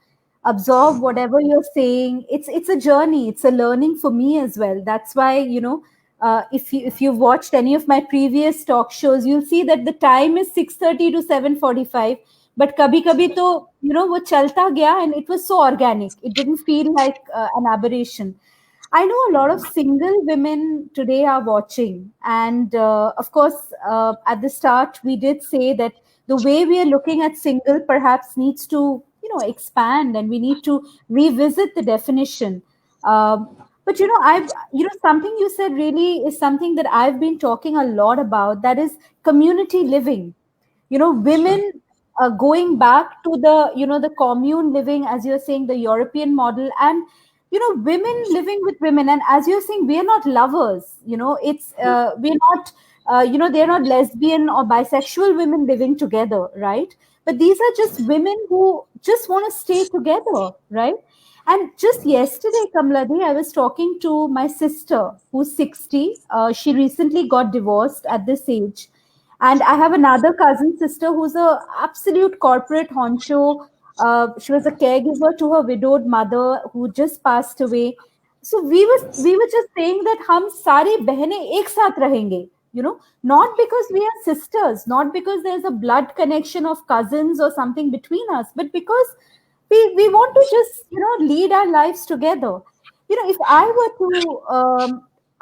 absorb whatever you're saying. It's a journey. It's a learning for me as well. That's why, if you've watched any of my previous talk shows, you'll see that the time is 6:30 to 7:45, but kabhi kabhi to wo chalta gaya and it was so organic, it didn't feel like an aberration. I know a lot of single women today are watching, and of course, at the start we did say that the way we are looking at single perhaps needs to expand, and we need to revisit the definition. But I've something you said really is something that I've been talking a lot about. That is community living. Women going back to the the commune living, as you're saying, the European model, and women living with women. And as you're saying, we are not lovers. It's we're not they're not lesbian or bisexual women living together, right? But these are just women who just want to stay together, right? And just yesterday, Kamladi, I was talking to my sister who's 60. She recently got divorced at this age, and I have another cousin sister who's a absolute corporate honcho. She was a caregiver to her widowed mother who just passed away. So we were just saying that hum sari behne ek sath rahenge. Not because we are sisters, not because there's a blood connection of cousins or something between us, but because we want to just lead our lives together. If I were to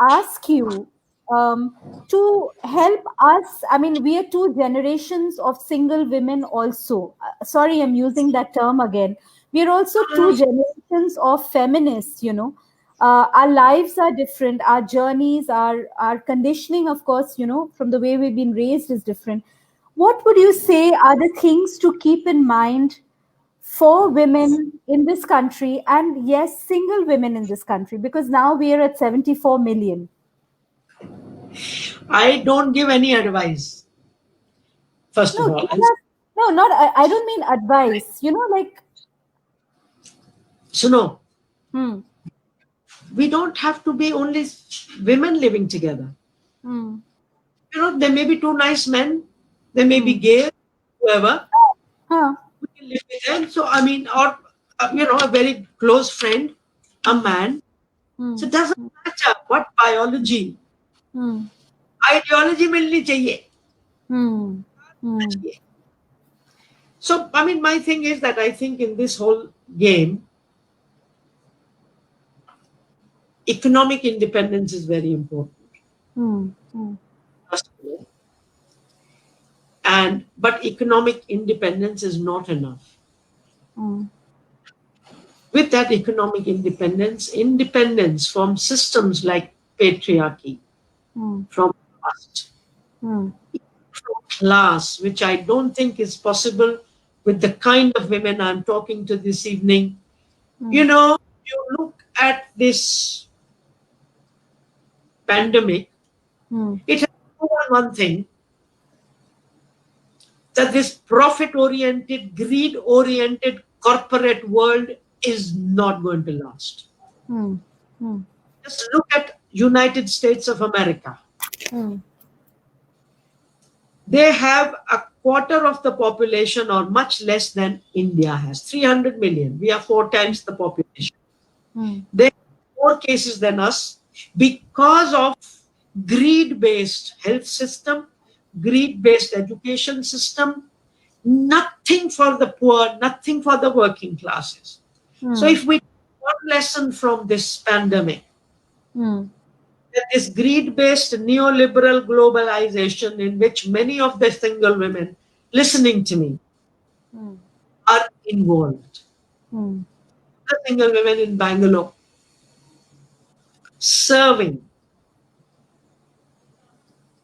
ask you to help us, I mean, we are two generations of single women also. Sorry, I'm using that term again. We are also two generations of feminists. Our lives are different, our journeys, our conditioning, of course, from the way we've been raised is different. What would you say are the things to keep in mind for women in this country, and yes, single women in this country, because now we are at 74 million? I don't give any advice, first No, of all. give us, no, not, I don't mean advice, like, So no, hmm, we don't have to be only women living together. hmm, There may be two nice men, there may be hmm, gay, whoever, huh, we can live with them. So, I mean, or, a very close friend, a hmm, man. So hmm, it doesn't matter what biology, hmm, ideology मिलनी चाहिए. hmm, hmm, So, I mean, my thing is that I think in this whole game, economic independence is very important. hmm, hmm, First of all. But economic independence is not enough. hmm, With that economic independence from systems like patriarchy, hmm, from caste, hmm, from class, which I don't think is possible with the kind of women I'm talking to this evening. hmm, You look at this pandemic, hmm, it has proven one thing, that this profit oriented, greed oriented corporate world is not going to last. hmm, hmm, Just look at United States of America. hmm, They have a quarter of the population or much less than India has, 300 million. We are 4 times the population. hmm, They have more cases than us because of greed-based health system, greed-based education system, nothing for the poor, nothing for the working classes. So hmm, if we take one lesson from this pandemic, hmm, that this greed-based neoliberal globalization in which many of the single women listening to me hmm, are involved. hmm, The single women in Bangalore serving,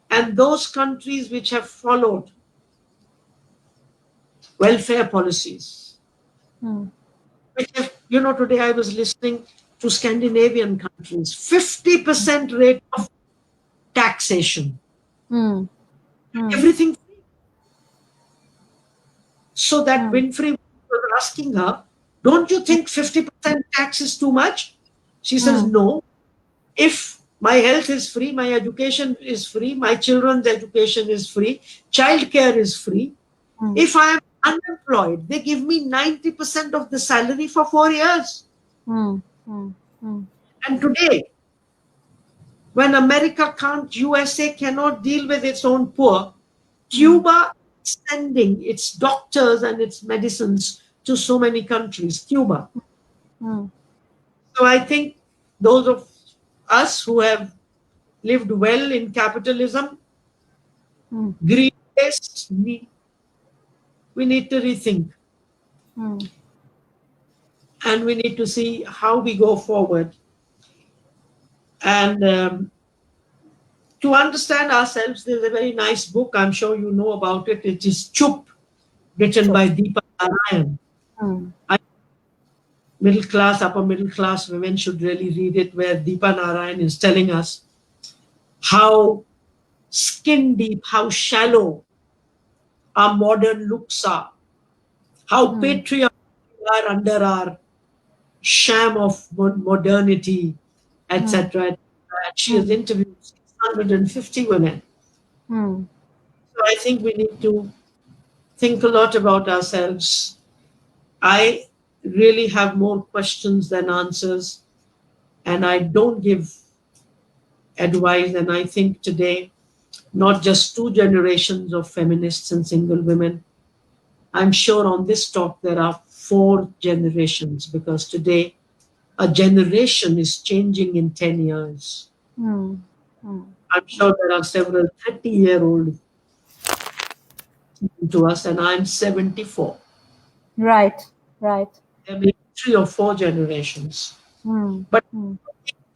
and those countries which have followed welfare policies, hmm, which if, today I was listening to Scandinavian countries, 50% rate of taxation, mm, mm, everything. So that mm, Winfrey was asking her, don't you think 50% tax is too much? She says, mm, no. If my health is free, my education is free, my children's education is free, childcare is free. mm, If I am unemployed, they give me 90% of the salary for 4 years. mm, mm, mm, And today, when America can't, USA cannot deal with its own poor, mm, Cuba is sending its doctors and its medicines to so many countries, Cuba. mm, So I think those of us who have lived well in capitalism, mm, greed based, we need to rethink, mm. and we need to see how we go forward. And to understand ourselves, there's a very nice book, I'm sure you know about it. It is Chup, written Sure. by Deepa Narayan. Mm, I, middle class, upper middle class women should really read it, where Deepa Narayan is telling us how skin deep, how shallow our modern looks are, how mm, patriarchal we are under our sham of modernity, mm, etc. And she has mm, interviewed 650 women. mm. So I think we need to think a lot about ourselves. I really have more questions than answers, and I don't give advice. And I think today, not just two generations of feminists and single women, I'm sure on this talk there are four generations, because today a generation is changing in 10 years. Mm, mm. I'm sure there are several 30-year-old to us, and I'm 74. Right, right. There may be three or four generations. Mm, But mm,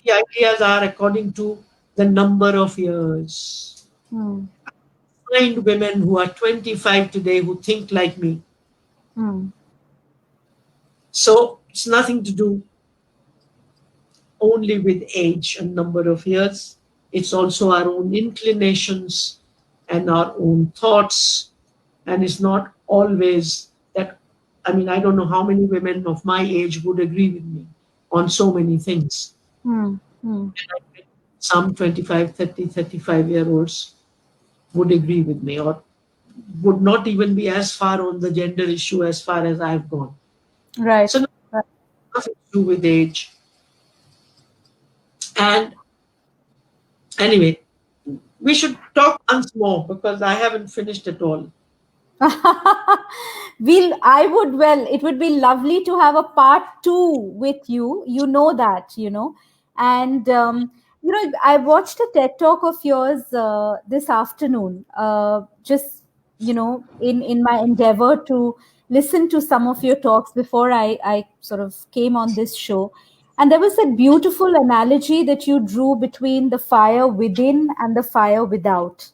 the ideas are according to the number of years. mm, Find women who are 25 today who think like me. mm. So it's nothing to do only with age and number of years. It's also our own inclinations and our own thoughts. And it's not always that, I mean, I don't know how many women of my age would agree with me on so many things. Mm, mm. Some 25, 30, 35 year olds would agree with me, or would not even be as far on the gender issue as far as I've gone. Right, So right. nothing to do with age. And anyway, we should talk once more, because I haven't finished at all. I would, well, it would be lovely to have a part two with you. You know that, you know. And, I watched a TED talk of yours this afternoon, just, in my endeavor to listen to some of your talks before I sort of came on this show. And there was a beautiful analogy that you drew between the fire within and the fire without,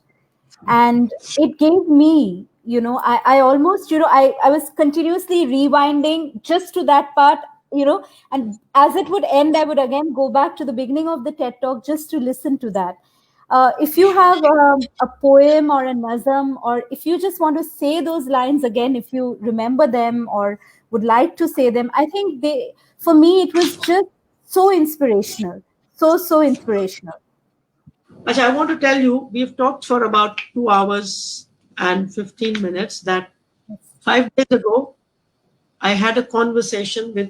and it gave me, I almost, I was continuously rewinding just to that part, and as it would end, I would again go back to the beginning of the TED talk just to listen to that. If you have a poem or a nazam, or if you just want to say those lines again, if you remember them or would like to say them, I think for me it was just so inspirational, so inspirational. But I want to tell you, we've talked for about 2 hours and 15 minutes. That Yes. 5 days ago, I had a conversation with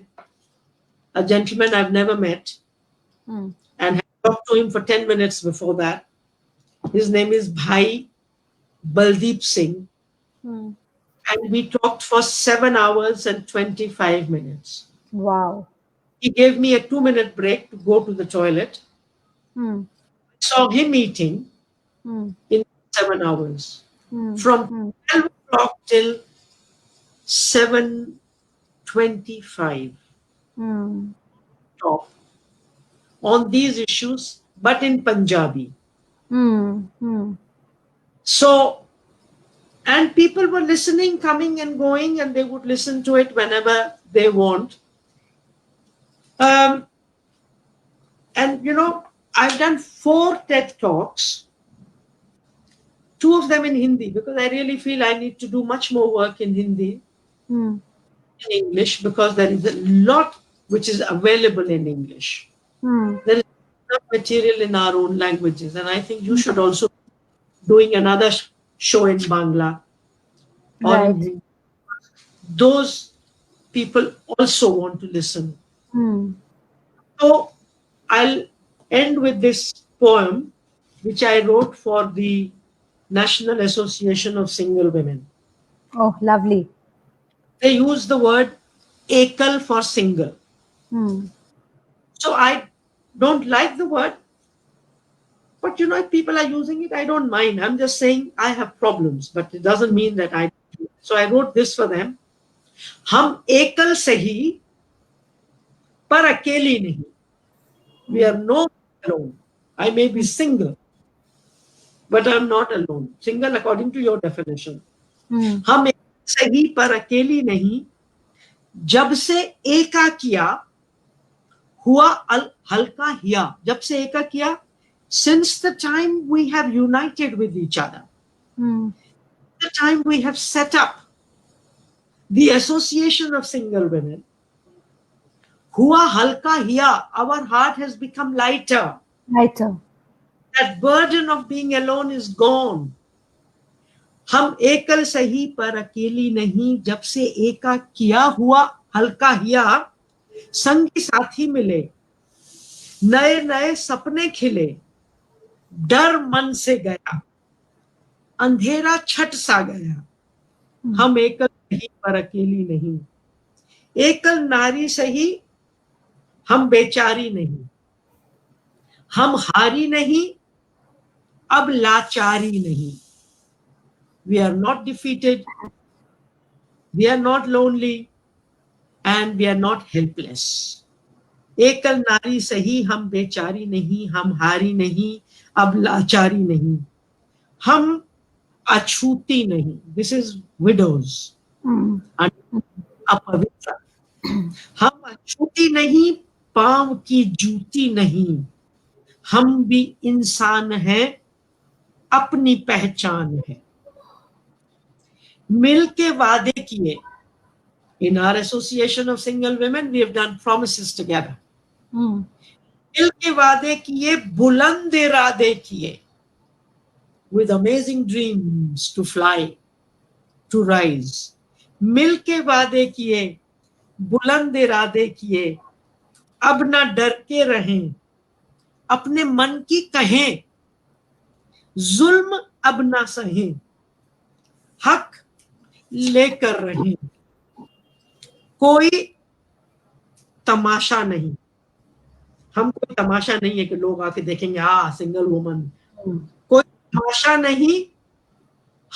a gentleman I've never met, Mm, and had talked to him for 10 minutes before that. His name is Bhai Baldeep Singh, mm. and we talked for 7 hours and 25 minutes. Wow. He gave me a 2 minute break to go to the toilet. Mm, I saw him eating mm. in 7 hours. Mm, From mm, 12 o'clock till 7:25 mm, talk on these issues, but in Punjabi. mm, mm, So, and people were listening, coming and going, and they would listen to it whenever they want. Um, and I've done 4 TED Talks, 2 of them in Hindi, because I really feel I need to do much more work in Hindi, Hmm. in English, because there is a lot which is available in English. Hmm. There is enough material in our own languages, and I think you Hmm. should also doing another show in Bangla or in Right. Hindi. Those people also want to listen. Hmm. So I'll end with this poem which I wrote for the National Association of Single Women. Oh, lovely. They use the word ekal for single. Hmm. So I don't like the word, but if people are using it, I don't mind. I'm just saying I have problems, but it doesn't mean that I. So I wrote this for them. हम एकल सही पर अकेली नहीं. We Hmm. are no alone. I may be single, but I'm not alone. Single according to your definition. Hmm. हम एक सही पर अकेली नहीं. जब से एका किया हुआ हल्का हिया. जब से एका किया, since the time we have united with each other, Hmm. the time we have set up the Association of Single Women, हुआ हल्का हिया, our heart has become lighter. Lighter. That burden of being alone is gone. हम एकल सही पर अकेली नहीं. जब से एका किया हुआ हल्का हिया, संगी साथी मिले, नए नए सपने खिले, डर मन से गया, अंधेरा छट सा गया. Hmm. हम एकल सही पर अकेली नहीं. एकल नारी सही, हम बेचारी नहीं. हम हारी नहीं, अब लाचारी नहीं. We are not defeated, we are not lonely, and we are not helpless. एकल नारी सही, हम बेचारी नहीं, हम हारी नहीं, अब लाचारी नहीं. हम अछूती नहीं. This is widows Hmm. and अपवित्र. हम अछूती नहीं, पांव की जूती नहीं. हम भी इंसान हैं, अपनी पहचान है. मिल के वादे किए. In our Association of Single Women, we have done promises together. Hmm. मिल के वादे किए, बुलंद इरादे किए. With amazing dreams to fly, to rise. मिल के वादे किए, बुलंद इरादे किए. अब ना डर के रहें, अपने मन की कहें. जुल्म अब ना सहें, हक लेकर रहें. कोई तमाशा नहीं. हम कोई तमाशा नहीं है कि लोग आके देखेंगे सिंगल वुमन. Hmm. कोई तमाशा नहीं.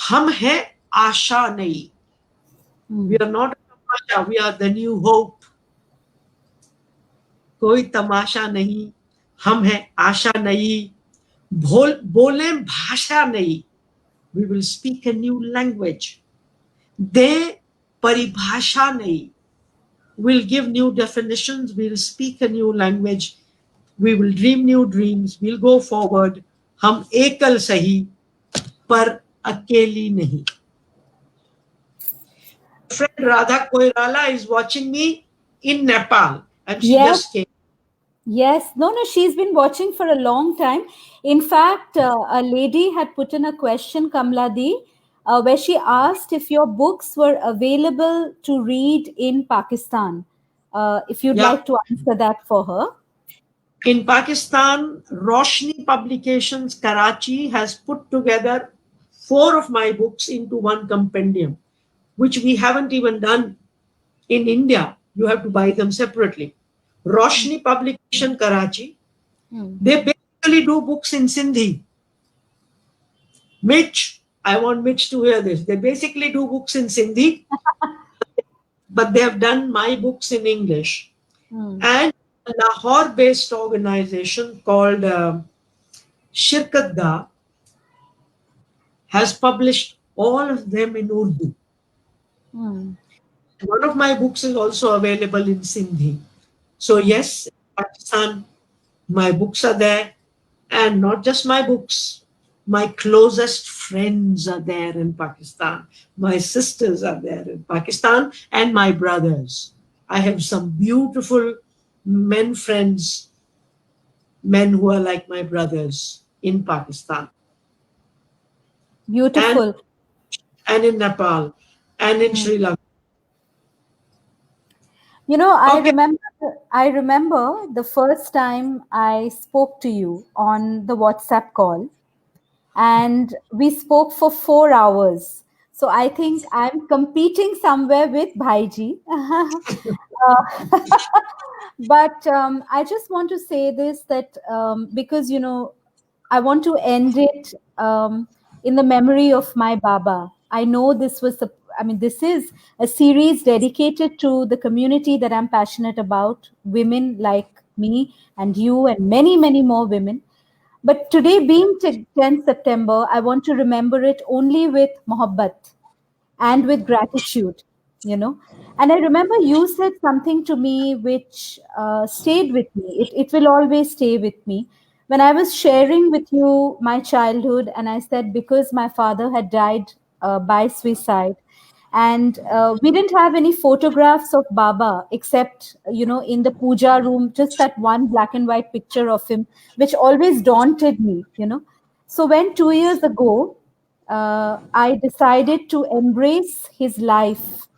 हम है आशा नहीं. We Hmm. are not a tamasha, we are the new hope. कोई तमाशा नहीं, हम है आशा नहीं. बोले भाषा नहीं. We will speak a new language. दे परिभाषा नहीं. We'll give new definitions, we'll speak a new language, we will dream new dreams, we'll go forward. हम एकल सही पर अकेली नहीं. Friend Radha Koirala is watching me in Nepal, and she Yes. just came. Yes, no, no, she's been watching for a long time. In fact, a lady had put in a question, Kamla Di, where she asked if your books were available to read in Pakistan. If you'd Yeah, like to answer that for her. in Pakistan, Roshni Publications Karachi has put together 4 of my books into one compendium, which we haven't even done in India. You have to buy them separately. Roshni Publication Karachi, Hmm. they basically do books in Sindhi. Mitch, I want Mitch to hear this. They basically do books in Sindhi, but they have done my books in English. Hmm. And a Lahore-based organization called Shirkat Da has published all of them in Urdu. Hmm. One of my books is also available in Sindhi. So yes, in Pakistan, my books are there, and not just my books. My closest friends are there in Pakistan. My sisters are there in Pakistan, and my brothers. I have some beautiful men friends, men who are like my brothers in Pakistan, and Beautiful. in Nepal, and in Mm. Sri Lanka. You know, Okay. I remember the first time I spoke to you on the WhatsApp call, and we spoke for 4 hours. So I think I'm competing somewhere with Bhaiji. But I just want to say this, that because, I want to end it in the memory of my Baba. I know I mean, this is a series dedicated to the community that I'm passionate about, women like me and you and many, many more women. But today, being 10th September, I want to remember it only with mohabbat and with gratitude, you know. And I remember you said something to me which stayed with me. It will always stay with me. When I was sharing with you my childhood, and I said, because my father had died by suicide, and we didn't have any photographs of Baba except, in the puja room, just that one black and white picture of him, which always daunted me. So when 2 years ago, I decided to embrace his life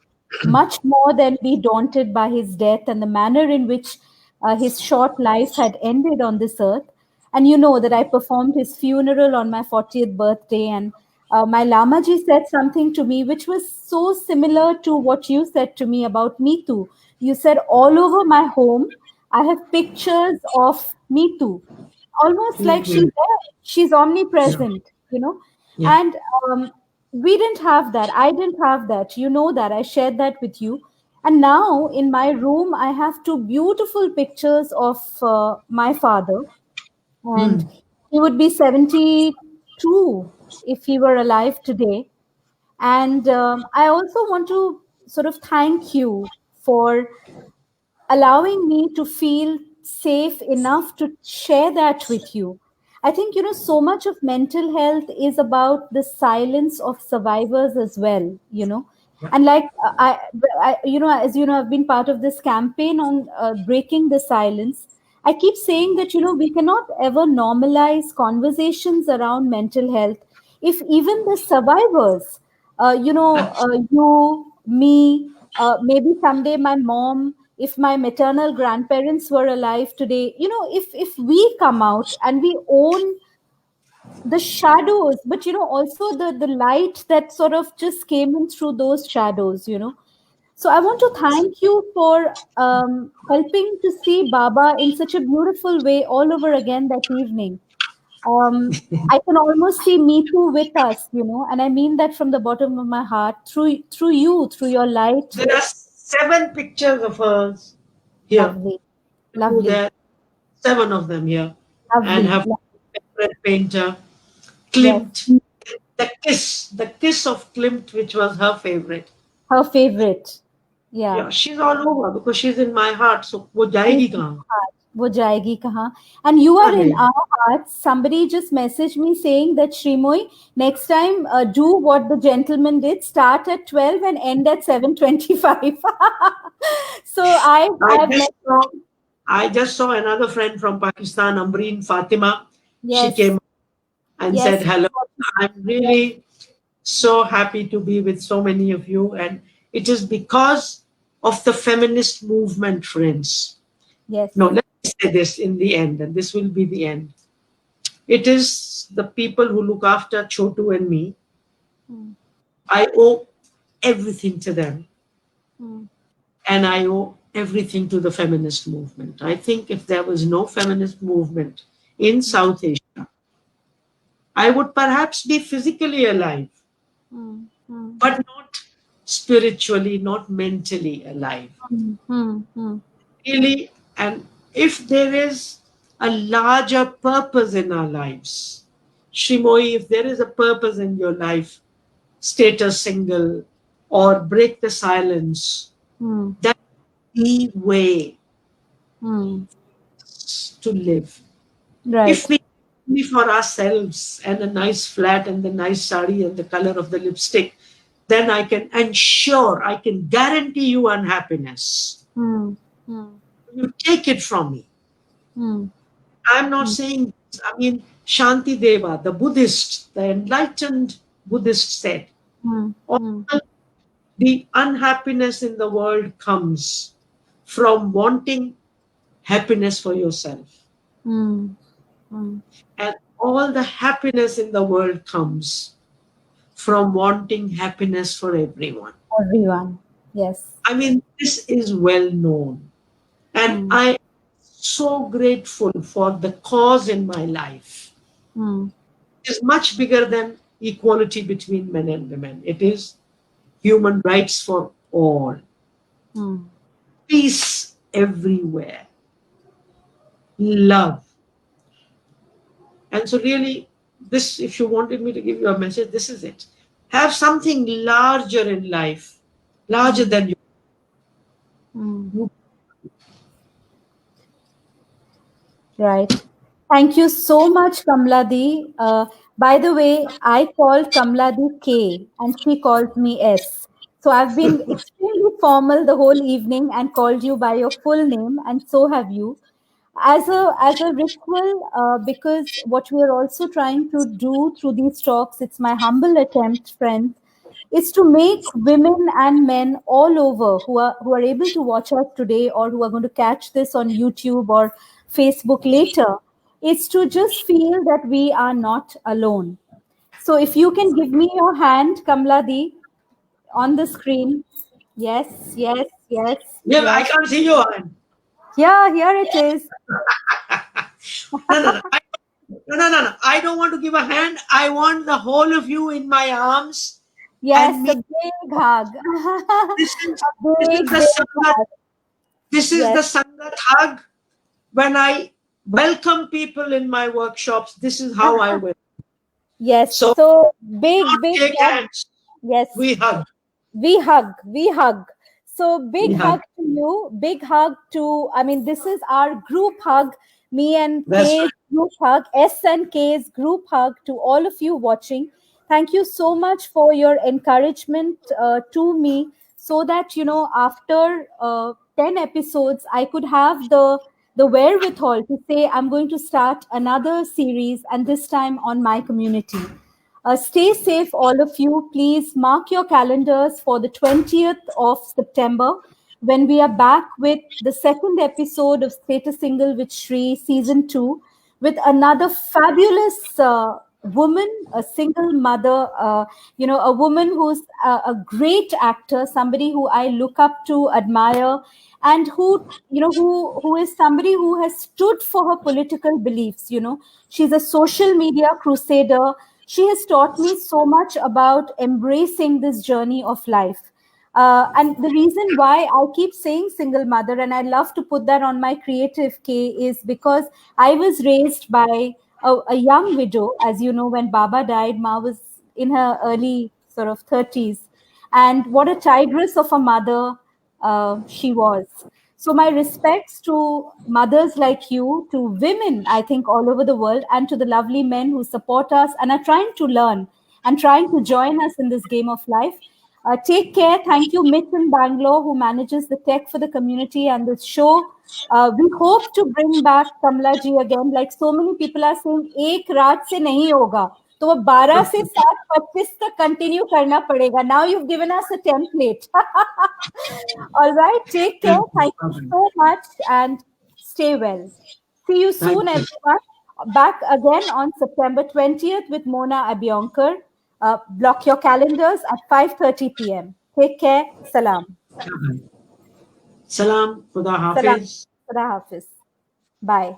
much more than be daunted by his death and the manner in which his short life had ended on this earth. And you know that I performed his funeral on my 40th birthday, and my Lamaji said something to me which was so similar to what you said to me about Meetu. You said, all over my home, I have pictures of Meetu, almost like she's Mhm. there, she's Yeah. omnipresent. Yeah. And we didn't have that. I didn't have that. You know that. I shared that with you. And now in my room, I have two beautiful pictures of my father. And Mm. he would be 72 if he were alive today. And I also want to sort of thank you for allowing me to feel safe enough to share that with you. I think, so much of mental health is about the silence of survivors as well. Yeah. And like as you know, I've been part of this campaign on breaking the silence. I keep saying that, we cannot ever normalize conversations around mental health if even the survivors, you, me, maybe someday my mom, if my maternal grandparents were alive today, if we come out and we own the shadows, but also the light that sort of just came in through those shadows. So I want to thank you for helping to see Baba in such a beautiful way all over again that evening. I can almost see Me Too with us, and I mean that from the bottom of my heart, through you, through your light. There are 7 pictures of hers here. Lovely, Two lovely, there, 7 of them here. And lovely. her favorite painter, Yes, Klimt. The kiss of Klimt, which was her favorite. her favorite. Yeah. Yeah, she's all over because she's in my heart. So वो In जाएगी your कहाँ? heart, वो जाएगी कहाँ? And you कहाँ are in जाएगी? our hearts. Somebody just messaged me saying that, Shreemoyee, next time do what the gentleman did. Start at 12 and end at 7:25. So I I've just met. saw, I just saw another friend from Pakistan, Ambreen Fatima. She Yes, came and said yes, hello. I'm yes, really so happy to be with so many of you, and it is because of the feminist movement, friends. yes. No, let me say this in the end, and this will be the end. It is the people who look after Chotu and me. Mm, I owe everything to them, mm, and I owe everything to the feminist movement. I think if there was no feminist movement in mm, South Asia, I would perhaps be physically alive, mm, mm, but not spiritually, not mentally alive. mm, mm, mm, Really, and if there is a larger purpose in our lives, Shreemoyee, if there is a purpose in your life, status single or break the silence, mm, that's the way Hmm. to live. If Right. we only for ourselves and a nice flat and the nice sari and the color of the lipstick, then I can ensure, I can guarantee you unhappiness. Hmm. Hmm. You take it from me. Hmm. I'm not Hmm. saying this. I mean, Shanti Deva, the Buddhist, the enlightened Buddhist said, Hmm. all Hmm. the unhappiness in the world comes from wanting happiness for yourself. Hmm. Hmm. And all the happiness in the world comes from wanting happiness for everyone. Everyone. Yes. I mean, this is well known. And Hmm. I am so grateful for the cause in my life. Hmm. It is much bigger than equality between men and women. It is human rights for all, Hmm. peace everywhere, love. And so, really, this, if you wanted me to give you a message, this is it. Have something larger in life, larger Hmm. than Hmm. you. Right. Thank you so much, Kamladi. By the way, I called Kamladi K and she calls me S. So I've been extremely formal the whole evening and called you by your full name, and so have you. As a ritual, because what we are also trying to do through these talks, it's my humble attempt, friends, is to make women and men all over who are able to watch us today or who are going to catch this on YouTube or Facebook later, is to just feel that we are not alone. So if you can give me your hand, Kamladi, on the screen. Yes, yes, yes, Yeah, I yes. can't see your hand. Yeah, here it is. No, no, no. No, no, no, no. I don't want to give a hand. I want the whole of you in my arms and Yes, a me. big hug. This is A this is big, the big Sangat. hug. This is Yes, the Sangat hug. When I welcome people in my workshops, this is how I will. yes. So So big, not big shake hug. hands. Yes, We hug. we hug. So We big hug. hug to you, big hug to, I mean, this is our group hug, me and That's K's group hug, S and K's group hug to all of you watching. Thank you so much for your encouragement to me, so that, after 10 episodes, I could have the wherewithal to say I'm going to start another series, and this time on my community. Stay safe, all of you. Please mark your calendars for the 20th of September, when we are back with the second episode of Status Single with Shree, season 2, with another fabulous woman, a single mother, a woman who's a great actor, somebody who I look up to, admire, and who is somebody who has stood for her political beliefs. She's a social media crusader. She has taught me so much about embracing this journey of life. And the reason why I keep saying single mother, and I love to put that on my creative K, is because I was raised by a young widow. As you know, when Baba died, Ma was in her early sort of 30s. And what a tigress of a mother she was. So, my respects to mothers like you, to women, I think, all over the world, and to the lovely men who support us and are trying to learn and trying to join us in this game of life. Take care. Thank you, Mitch in Bangalore, who manages the tech for the community and this show. We hope to bring back Kamla ji again. Like so many people are saying, एक रात से नहीं होगा. तो वो 12 से 7:25 तक continue करना पड़ेगा. Now you've given us a template. All right. Take care. Thank you so much and stay well. See you soon, Thank you. everyone. Back again on September 20th with Mona Abhyankar. Block your calendars at 5:30 p.m. Take care. Salam. Salam. Khuda Salam. Hafiz. Khuda Hafiz. Bye.